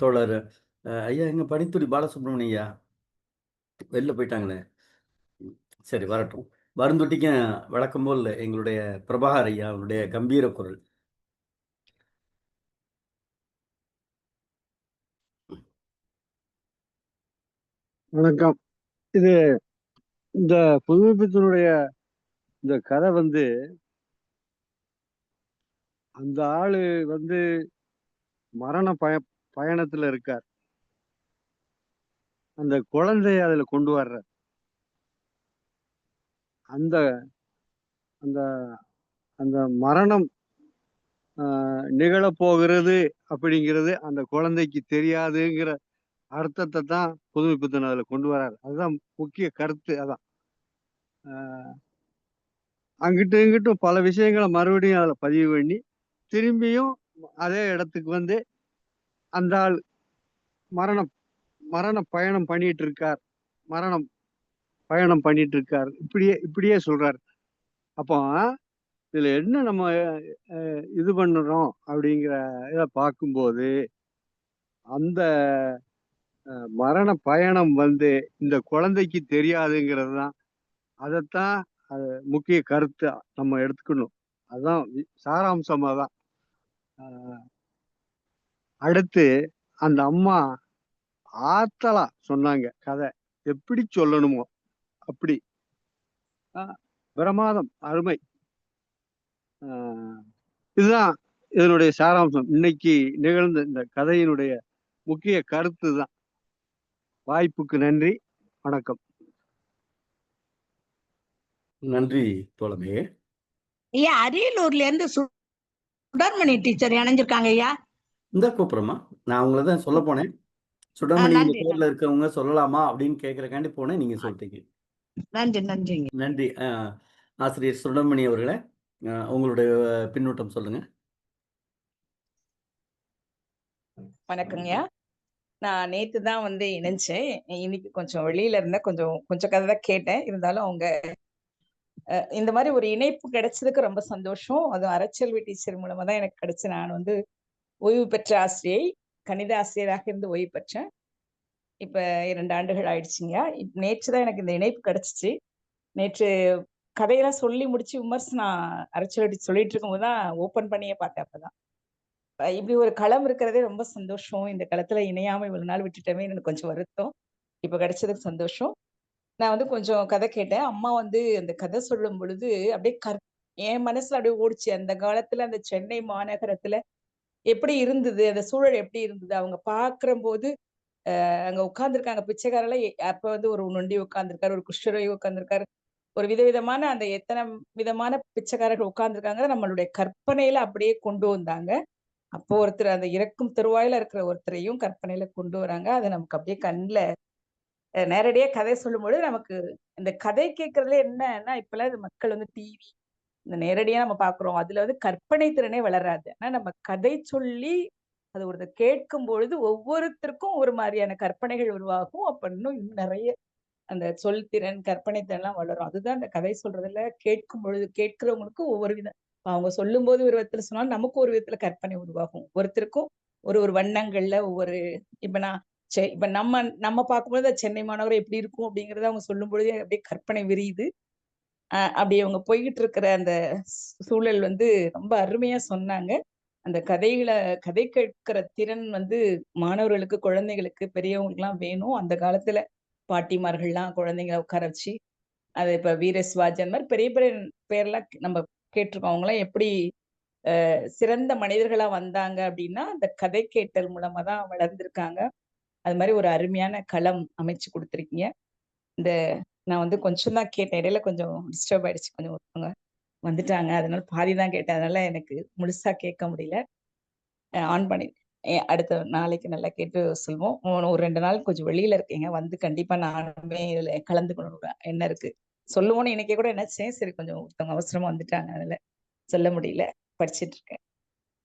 தோழர் ஐயா, எங்க பணித்துறை பாலசுப்ரமணியம் ஐயா. வெளில போயிட்டாங்களே. சரி வரட்டும். வருந்தொட்டிக்கு வழக்கம் போல் எங்களுடைய பிரபாகர் ஐயா அவருடைய கம்பீர குரல். வணக்கம். இது இந்த புதுமைப்பித்தனுடைய இந்த கதை வந்து அந்த ஆளு வந்து மரண பயணத்துல இருக்கார். அந்த குழந்தைய அதுல கொண்டு வர்ற அந்த அந்த அந்த மரணம் நிகழப்போகிறது அப்படிங்கிறது அந்த குழந்தைக்கு தெரியாதுங்கிற அர்த்தத்தை தான் புதுமைப்பித்தன் அதுல கொண்டு வர்றாரு. அதுதான் முக்கிய கருத்து. அதான் அங்கிட்டும் இங்கிட்டும் பல விஷயங்களை மறுபடியும் அதுல பதிவு பண்ணி திரும்பியும் அதே இடத்துக்கு வந்து அந்த ஆள் மரண பயணம் பண்ணிட்டு இருக்கார், பயணம் பண்ணிட்டு இருக்கார், இப்படியே சொல்றாரு. அப்போ இதுல என்ன நம்ம இது பண்ணுறோம் அப்படிங்கிற இதை பார்க்கும்போது அந்த மரண பயணம் வந்து இந்த குழந்தைக்கு தெரியாதுங்கிறது தான். அதைத்தான் அது முக்கிய கருத்து நம்ம எடுத்துக்கணும். அதுதான் சாராம்சமா தான். அடுத்து அந்த அம்மா ஆத்தலா சொன்னாங்க கதை, எப்படி சொல்லணுமோ அப்படி. பிரமாதம், அருமை. இதுதான் இதனுடைய சாராம்சம். இன்னைக்கு நிகழ்ந்த இந்த கதையினுடைய முக்கிய கருத்து தான். வாய்ப்புக்கு நன்றி, வணக்கம். நன்றி தோழமே. ஐயா, அரியலூர்ல இருந்து சுடர்மணி டீச்சர் இணைஞ்சிருக்காங்க ஐயா. இந்த கூப்பிடுறோமா, நான் உங்களை தான் சொல்ல போனேன். சுடர்மணி நன்றி பேர்ல இருக்கவங்க சொல்லலாமா அப்படின்னு கேட்கறக்காண்டி போனேன், நீங்க சொல்லிட்டீங்க. நன்றி நன்றிங்க. நன்றி. ஆசிரியர் சுடர்மணி அவர்களே, உங்களுடைய பின்னூட்டம் சொல்லுங்க. வணக்கங்கய்யா. நான் நேத்து தான் வந்து இணைஞ்சேன். இன்னைக்கு கொஞ்சம் வெளியில இருந்தேன். கொஞ்சம் கதை தான் கேட்டேன். இருந்தாலும் அவங்க இந்த மாதிரி ஒரு இணைப்பு கிடைச்சதுக்கு ரொம்ப சந்தோஷம். அதுவும் அறச்செல்வி டீச்சர் மூலமா தான் எனக்கு கிடைச்சு. நான் வந்து ஓய்வு பெற்ற ஆசிரியை, கணித ஆசிரியராக இருந்து ஓய்வு பெற்றேன். இப்ப 2 ஆண்டுகள் ஆயிடுச்சுங்க. நேற்று தான் எனக்கு இந்த இணைப்பு கிடைச்சிச்சு. நேற்று கதையெல்லாம் சொல்லி முடிச்சு விமர்சனம் அறச்செல்வி சொல்லிட்டு இருக்கும்போது தான் ஓப்பன் பண்ணியே பார்த்தேன். அப்பதான் இப்படி ஒரு களம் இருக்கிறதே ரொம்ப சந்தோஷம். இந்த களத்துல இணையாம இவ்வளவு நாள் விட்டுட்டவே எனக்கு கொஞ்சம் வருத்தம். இப்ப கிடைச்சதுக்கு சந்தோஷம். நான் வந்து கொஞ்சம் கதை கேட்டேன். அம்மா வந்து அந்த கதை சொல்லும் பொழுது அப்படியே என் மனசுல அப்படியே ஓடிச்சு. அந்த காலத்துல அந்த சென்னை மாநகரத்துல எப்படி இருந்தது, அந்த சூழல் எப்படி இருந்தது, அவங்க பாக்குறபோது அங்க உட்கார்ந்துருக்காங்க பிச்சைக்காரெல்லாம். அப்ப வந்து ஒரு நொண்டி உட்கார்ந்துருக்காரு, ஒரு குஷ்டரோகி உட்கார்ந்துருக்காரு, ஒரு விதவிதமான அந்த எத்தனை விதமான பிச்சைக்காரர்கள் உட்கார்ந்துருக்காங்க. நம்மளுடைய கற்பனையில அப்படியே கொண்டு வந்தாங்க. அப்போ ஒருத்தர் அந்த இறக்கும் தருவாயில இருக்கிற ஒருத்தரையும் கற்பனையில கொண்டு வராங்க. அது நமக்கு அப்படியே கண்ல நேரடியா கதை சொல்லும்பொழுது நமக்கு இந்த கதை கேட்கறதுல என்னன்னா, இப்பெல்லாம் இது மக்கள் வந்து டிவி இந்த நேரடியா நம்ம பாக்குறோம். அதுல வந்து கற்பனை திறனே வளராது. ஆனா நம்ம கதை சொல்லி அது ஒருத்தர் கேட்கும் பொழுது ஒவ்வொருத்தருக்கும் ஒரு மாதிரியான கற்பனைகள் உருவாகும். அப்ப இன்னும் நிறைய அந்த சொல் திறன், கற்பனை திறன்லாம் வளரும். அதுதான் அந்த கதை சொல்றதுல கேட்கும் பொழுது கேட்கிறவங்களுக்கு ஒவ்வொரு விதம். அவங்க சொல்லும்போது ஒரு விதத்துல சொன்னாலும் நமக்கு ஒரு விதத்துல கற்பனை உருவாகும். ஒருத்தருக்கும் ஒரு ஒரு வண்ணங்கள்ல ஒவ்வொரு இப்ப நான் இப்ப நம்ம பார்க்கும்போது சென்னை மாநகரம் எப்படி இருக்கும் அப்படிங்கறத அவங்க சொல்லும் பொழுதே அப்படியே கற்பனை விரியுது. அப்படி அவங்க போய்கிட்டு இருக்கிற அந்த சூழல் வந்து ரொம்ப அருமையா சொன்னாங்க. அந்த கதை கேட்கிற திறன் வந்து மாணவர்களுக்கு, குழந்தைகளுக்கு, பெரியவங்களுக்கு எல்லாம் வேணும். அந்த காலத்துல பாட்டிமார்கள்லாம் குழந்தைங்களை உட்கார வச்சு அது இப்ப வீரஸ்வாஜ் அந்த மாதிரி பெரிய பெரிய பேர்லாம் நம்ம கேட்டிருக்கோம். அவங்க எல்லாம் எப்படி சிறந்த மனிதர்களா வந்தாங்க அப்படின்னா அந்த கதை கேட்டல் மூலமா தான் வளர்ந்திருக்காங்க. அது மாதிரி ஒரு அருமையான களம் அமைச்சு கொடுத்துருக்கீங்க. இந்த நான் வந்து கொஞ்சம் தான் கேட்டேன். இடையில கொஞ்சம் டிஸ்டர்ப் ஆயிடுச்சு. கொஞ்சம் ஒருத்தவங்க வந்துட்டாங்க. அதனால பாதி தான் கேட்டேன். அதனால எனக்கு முழுசா கேட்க முடியல. ஆன் பண்ணி அடுத்த நாளைக்கு நல்லா கேட்டு சொல்வோம். ஒரு 2 நாள் கொஞ்சம் வெளியில இருக்கீங்க. வந்து கண்டிப்பா நானுமே இதுல கலந்துக்கணும் என்ன இருக்கு சொல்லுவோம்னு இன்னைக்கே கூட நினைச்சேன். சரி கொஞ்சம் ஒருத்தவங்க அவசரமா வந்துட்டாங்க. அதனால சொல்ல முடியல. படிச்சிட்டு இருக்கேன்.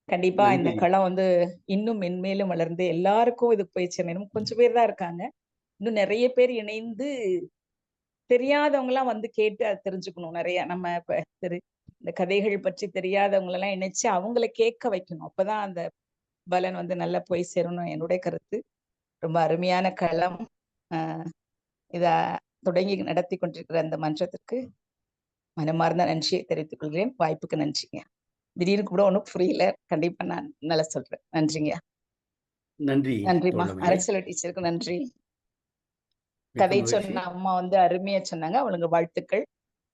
கண்டிப்பா இந்த களம் வந்து இன்னும் மென்மேலும் வளர்ந்து எல்லாருக்கும் இது போய் சேரணும். கொஞ்சம் பேர் தான் இருக்காங்க. இன்னும் நிறைய பேர் இணைந்து தெரியாதவங்க எல்லாம் வந்து கேட்டு அதை தெரிஞ்சுக்கணும். நிறைய நம்ம இப்ப இந்த கதைகள் பற்றி தெரியாதவங்க எல்லாம் இணைச்சு அவங்கள கேட்க வைக்கணும். அப்பதான் அந்த பலன் வந்து நல்லா போய் சேரணும் என்னுடைய கருத்து. ரொம்ப அருமையான களம். இத தொடங்கி நடத்தி கொண்டிருக்கிற அந்த மன்றத்திற்கு மனமார்ந்த நன்றியை தெரிவித்துக் கொள்கிறேன். வாய்ப்புக்கு நன்றிங்க. திடீர்னு கூட ஒன்றும் புரியல. கண்டிப்பா நான் நல்லா சொல்றேன். நன்றிங்க. நன்றி நன்றிம்மா. தோழமையே. அரசியல் டீச்சருக்கு நன்றி. மிக்க கதை மகிழ்ச்சி. சொன்ன அம்மா வந்து அருமையா சொன்னாங்க. அவங்களுக்கு வாழ்த்துக்கள்.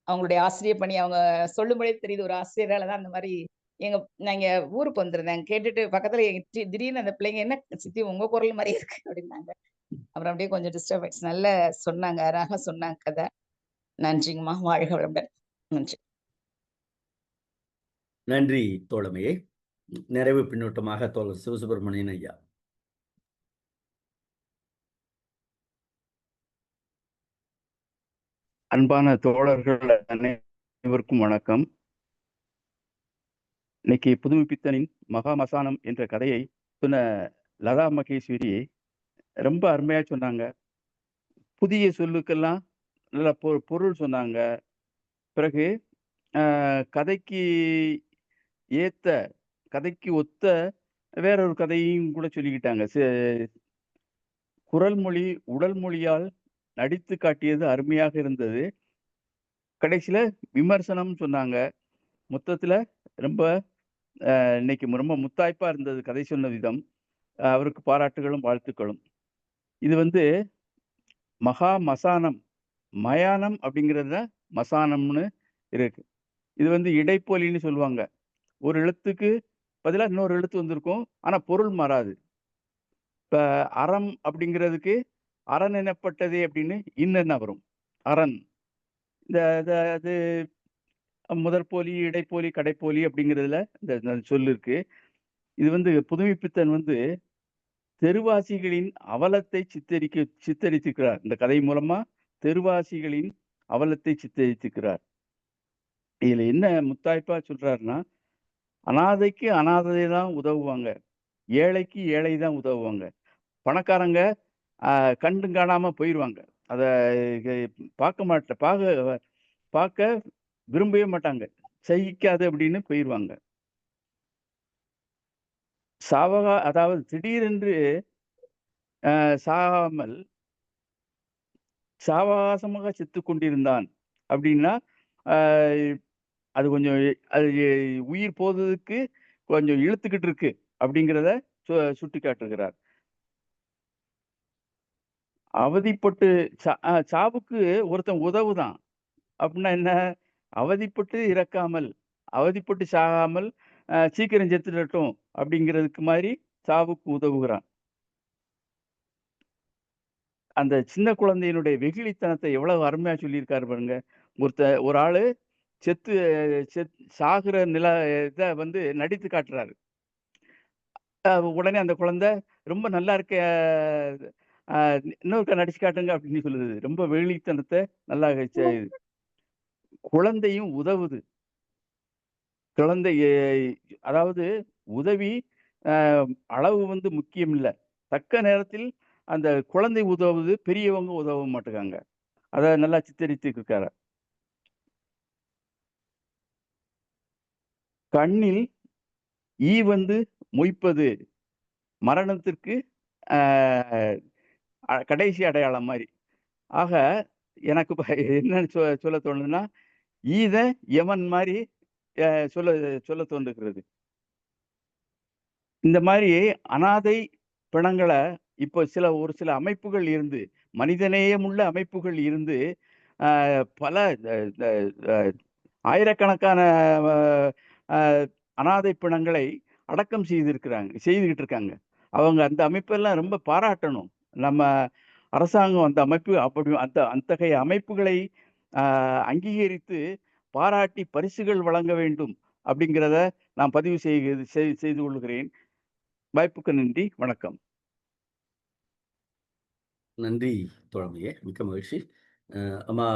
அவங்களுடைய ஆசிரியர் பணி அவங்க சொல்லும்போதே தெரியுது. ஒரு ஆசிரியரால தான் அந்த மாதிரி நாங்க ஊருக்கு வந்திருந்தேன். கேட்டுட்டு பக்கத்துல திடீர்னு அந்த பிள்ளைங்க என்ன சித்தி உங்க குரல் மாதிரியே இருக்கு அப்படின்னாங்க. அப்புறம் அப்படியே கொஞ்சம் டிஸ்டர்ப் ஆயிடுச்சு. நல்லா சொன்னாங்க. அழகா சொன்னாங்க கதை. நன்றிங்கம்மா. வாழ்க வளமுடன். நன்றி. நன்றி தோழமையே. நிறைவு பின்னூட்டமாக தோழர் சிவசுப்பிரமணியன் ஐயா. அன்பான தோழர்கள் அனைவருக்கும் வணக்கம். இன்னைக்கு புதுமைப்பித்தனின் மகாமசானம் என்ற கதையை சொன்ன லதா மகேஸ்வரி ரொம்ப அருமையா சொன்னாங்க. புதிய சொல்லுக்கெல்லாம் நல்ல பொருள் சொன்னாங்க. பிறகு கதைக்கு ஏத்த கதைக்கு ஒத்த வேறொரு கதையும் கூட சொல்லிக்கிட்டாங்க. குரல் மொழி உடல் மொழியால் நடித்து காட்டியது அருமையாக இருந்தது. கடைசியில விமர்சனம் சொன்னாங்க. மொத்தத்துல ரொம்ப இன்னைக்கு ரொம்ப முத்தாய்ப்பா இருந்தது கதை சொன்ன விதம். அவருக்கு பாராட்டுகளும் வாழ்த்துக்களும். இது வந்து மகா மசானம், மயானம் அப்படிங்கிறது தான் மசானம்னு இருக்கு. இது வந்து இடைப்பொலின்னு சொல்லுவாங்க. ஒரு எழுத்துக்கு பதிலா இன்னொரு எழுத்து வந்திருக்கும். ஆனா பொருள் மாறாது. இப்ப அறம் அப்படிங்கிறதுக்கு அரண் எனப்பட்டதே அப்படின்னு இன்னென்ன வரும். அரண் அது முதற்போலி, இடைப்போலி, கடைப்போலி அப்படிங்கிறதுல இந்த சொல் இருக்கு. இது வந்து புதுமைப்பித்தன் வந்து தெருவாசிகளின் அவலத்தை சித்தரித்திருக்கிறார். இந்த கதை மூலமா தெருவாசிகளின் அவலத்தை சித்தரித்திருக்கிறார். இதுல என்ன முத்தாய்ப்பா சொல்றாருன்னா, அனாதைக்கு அனாதை தான் உதவுவாங்க, ஏழைக்கு ஏழை தான் உதவுவாங்க. பணக்காரங்க கண்டும் காணாம போயிடுவாங்க. அத பார்க்க விரும்பவே மாட்டாங்க. சகிக்காது அப்படின்னு போயிடுவாங்க. அதாவது திடீரென்று சாகாமல் சாவகாசமாக செத்து கொண்டிருந்தான் அப்படின்னா அது கொஞ்சம் உயிர் போவதற்கு கொஞ்சம் இழுத்துக்கிட்டு இருக்கு அப்படிங்கிறத சுட்டி காட்டுகிறார். அவதிப்பட்டு சாவுக்கு ஒருத்தன் உதவுதான் அப்படின்னா என்ன? அவதிப்பட்டு இறக்காமல், அவதிப்பட்டு சாகாமல் சீக்கிரம் செத்துடட்டும் அப்படிங்கிறதுக்கு மாதிரி சாவுக்கு உதவுகிறான். அந்த சின்ன குழந்தையினுடைய வெகுளித்தனத்தை எவ்வளவு அருமையா சொல்லியிருக்காரு பாருங்க. ஒரு ஆளு சாகுற இதை வந்து நடித்து காட்டுறாரு. உடனே அந்த குழந்தை ரொம்ப நல்லா இருக்க, இன்னொருக்கா நடிச்சு காட்டுங்க அப்படின்னு சொல்லுது. ரொம்ப வெகுளித்தனத்தை நல்லா குழந்தையும் உதவுது. குழந்தை அதாவது உதவி அளவு வந்து முக்கியம் இல்லை. தக்க நேரத்தில் அந்த குழந்தை உதவுது, பெரியவங்க உதவ மாட்டேங்காங்க. அத நல்லா சித்தரித்து இருக்காரு. கண்ணில் ஈ வந்து மொய்ப்பது மரணத்திற்கு கடைசி அடையாளம் மாதிரி. ஆக எனக்கு என்னன்னு சொல்ல தோணுதுன்னா, ஈத யமன் மாதிரி சொல்ல தோன்றுகிறது. இந்த மாதிரி அனாதை பிணங்களை இப்போ ஒரு சில அமைப்புகள் இருந்து, மனிதநேயமுள்ள அமைப்புகள் இருந்து பல ஆயிரக்கணக்கான அனாதை பிணங்களை அடக்கம் செய்துகிட்டு இருக்காங்க. அவங்க அந்த அமைப்பெல்லாம் ரொம்ப பாராட்டணும். நம்ம அரசாங்கம் அந்த அமைப்பு அத்தகைய அமைப்புகளை அங்கீகரித்து பாராட்டி பரிசுகள் வழங்க வேண்டும் அப்படிங்கிறத நான் பதிவு செய்து கொள்கிறேன். வாய்ப்புக்கு நன்றி. வணக்கம். நன்றி தோழமையே. மிக்க மகிழ்ச்சி. அம்மா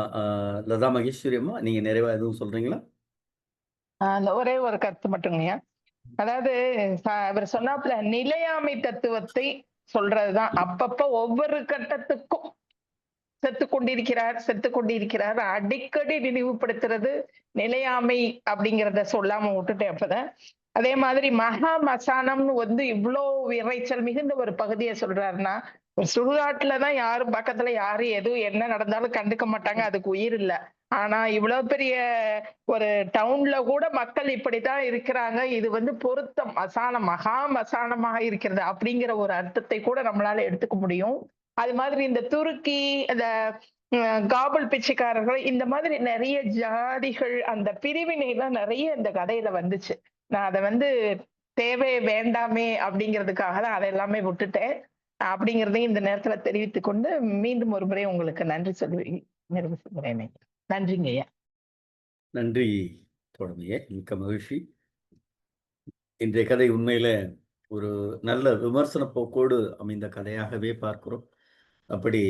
லதா மகேஸ்வரி அம்மா, நீங்க நிறைவா எதுவும் சொல்றீங்களா? ஒரே ஒரு கருத்து மட்டுங்கய்யா. அதாவது அவர் சொன்னாப்புல நிலையாமை தத்துவத்தை சொல்றதுதான். அப்பப்ப ஒவ்வொரு கட்டத்துக்கும் செத்து கொண்டிருக்கிறார் அடிக்கடி நினைவுபடுத்துறது நிலையாமை அப்படிங்கிறத சொல்லாம விட்டுட்டேன் அப்பதான். அதே மாதிரி மகா மசானம்னு வந்து இவ்வளவு இறைச்சல் மிகுந்த ஒரு பகுதியை சொல்றாருன்னா, ஒரு சுடுகாட்டுலதான் யாரும் பக்கத்துல யாரும் எதுவும் என்ன நடந்தாலும் கண்டுக்க மாட்டாங்க, அதுக்கு உயிர் இல்ல. ஆனா இவ்வளவு பெரிய ஒரு டவுன்ல கூட மக்கள் இப்படித்தான் இருக்கிறாங்க, இது வந்து பொருத்தம் மசானம் மகா மசானமாக இருக்கிறது அப்படிங்கிற ஒரு அர்த்தத்தை கூட நம்மளால எடுத்துக்க முடியும். அது மாதிரி இந்த துருக்கி, அந்த காபல் பிச்சைக்காரர்கள், இந்த மாதிரி நிறைய ஜாதிகள், அந்த பிரிவினை எல்லாம் நிறைய இந்த கதையில வந்துச்சு. நான் அதை வந்து தேவை வேண்டாமே அப்படிங்கிறதுக்காக தான் அதை எல்லாமே விட்டுட்டேன் அப்படிங்கிறதையும் இந்த நேரத்துல தெரிவித்துக் கொண்டு மீண்டும் ஒரு முறை உங்களுக்கு நன்றி சொல்லி நிறைவு செய்கிறேன். நன்றிங்க ஐயா. நன்றி தோழமையே, மிக்க மகிழ்ச்சி. இன்றைய கதை உண்மையில ஒரு நல்ல விமர்சன போக்கோடு அமைந்த கதையாகவே பார்க்கிறோம். அப்படி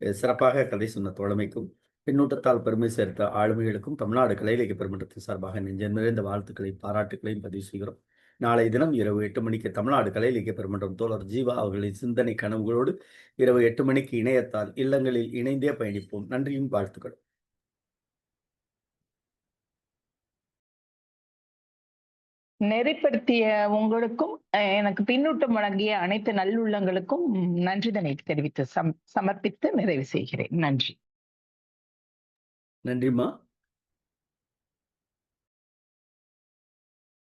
சிறப்பாக கதை சொன்ன தோழமைக்கும் பின்னூட்டத்தால் பெருமை சேர்த்த ஆளுமைகளுக்கும் தமிழ்நாடு கலை இலக்கிய பெருமன்றத்தின் சார்பாக நெஞ்சம் நிறைந்த வாழ்த்துக்களையும் பாராட்டுகளையும் பதிவு செய்கிறோம். நாளை தினம் இரவு 8 மணிக்கு தமிழ்நாடு கலை இலக்கிய பெருமன்றம் தோழர் ஜீவா அவர்களின் சிந்தனை கனவுகளோடு இரவு 8 மணிக்கு இணையத்தால் இல்லங்களில் இணைந்தே பயணிப்போம். நன்றியும் வாழ்த்துக்கள். நெறிப்படுத்திய உங்களுக்கும் எனக்கு பின்னூட்டம் வழங்கிய அனைத்து நல்லுள்ளங்களுக்கும் நன்றிதனை தெரிவித்து சமர்ப்பித்து நிறைவு செய்கிறேன். நன்றி. நன்றிம்மா.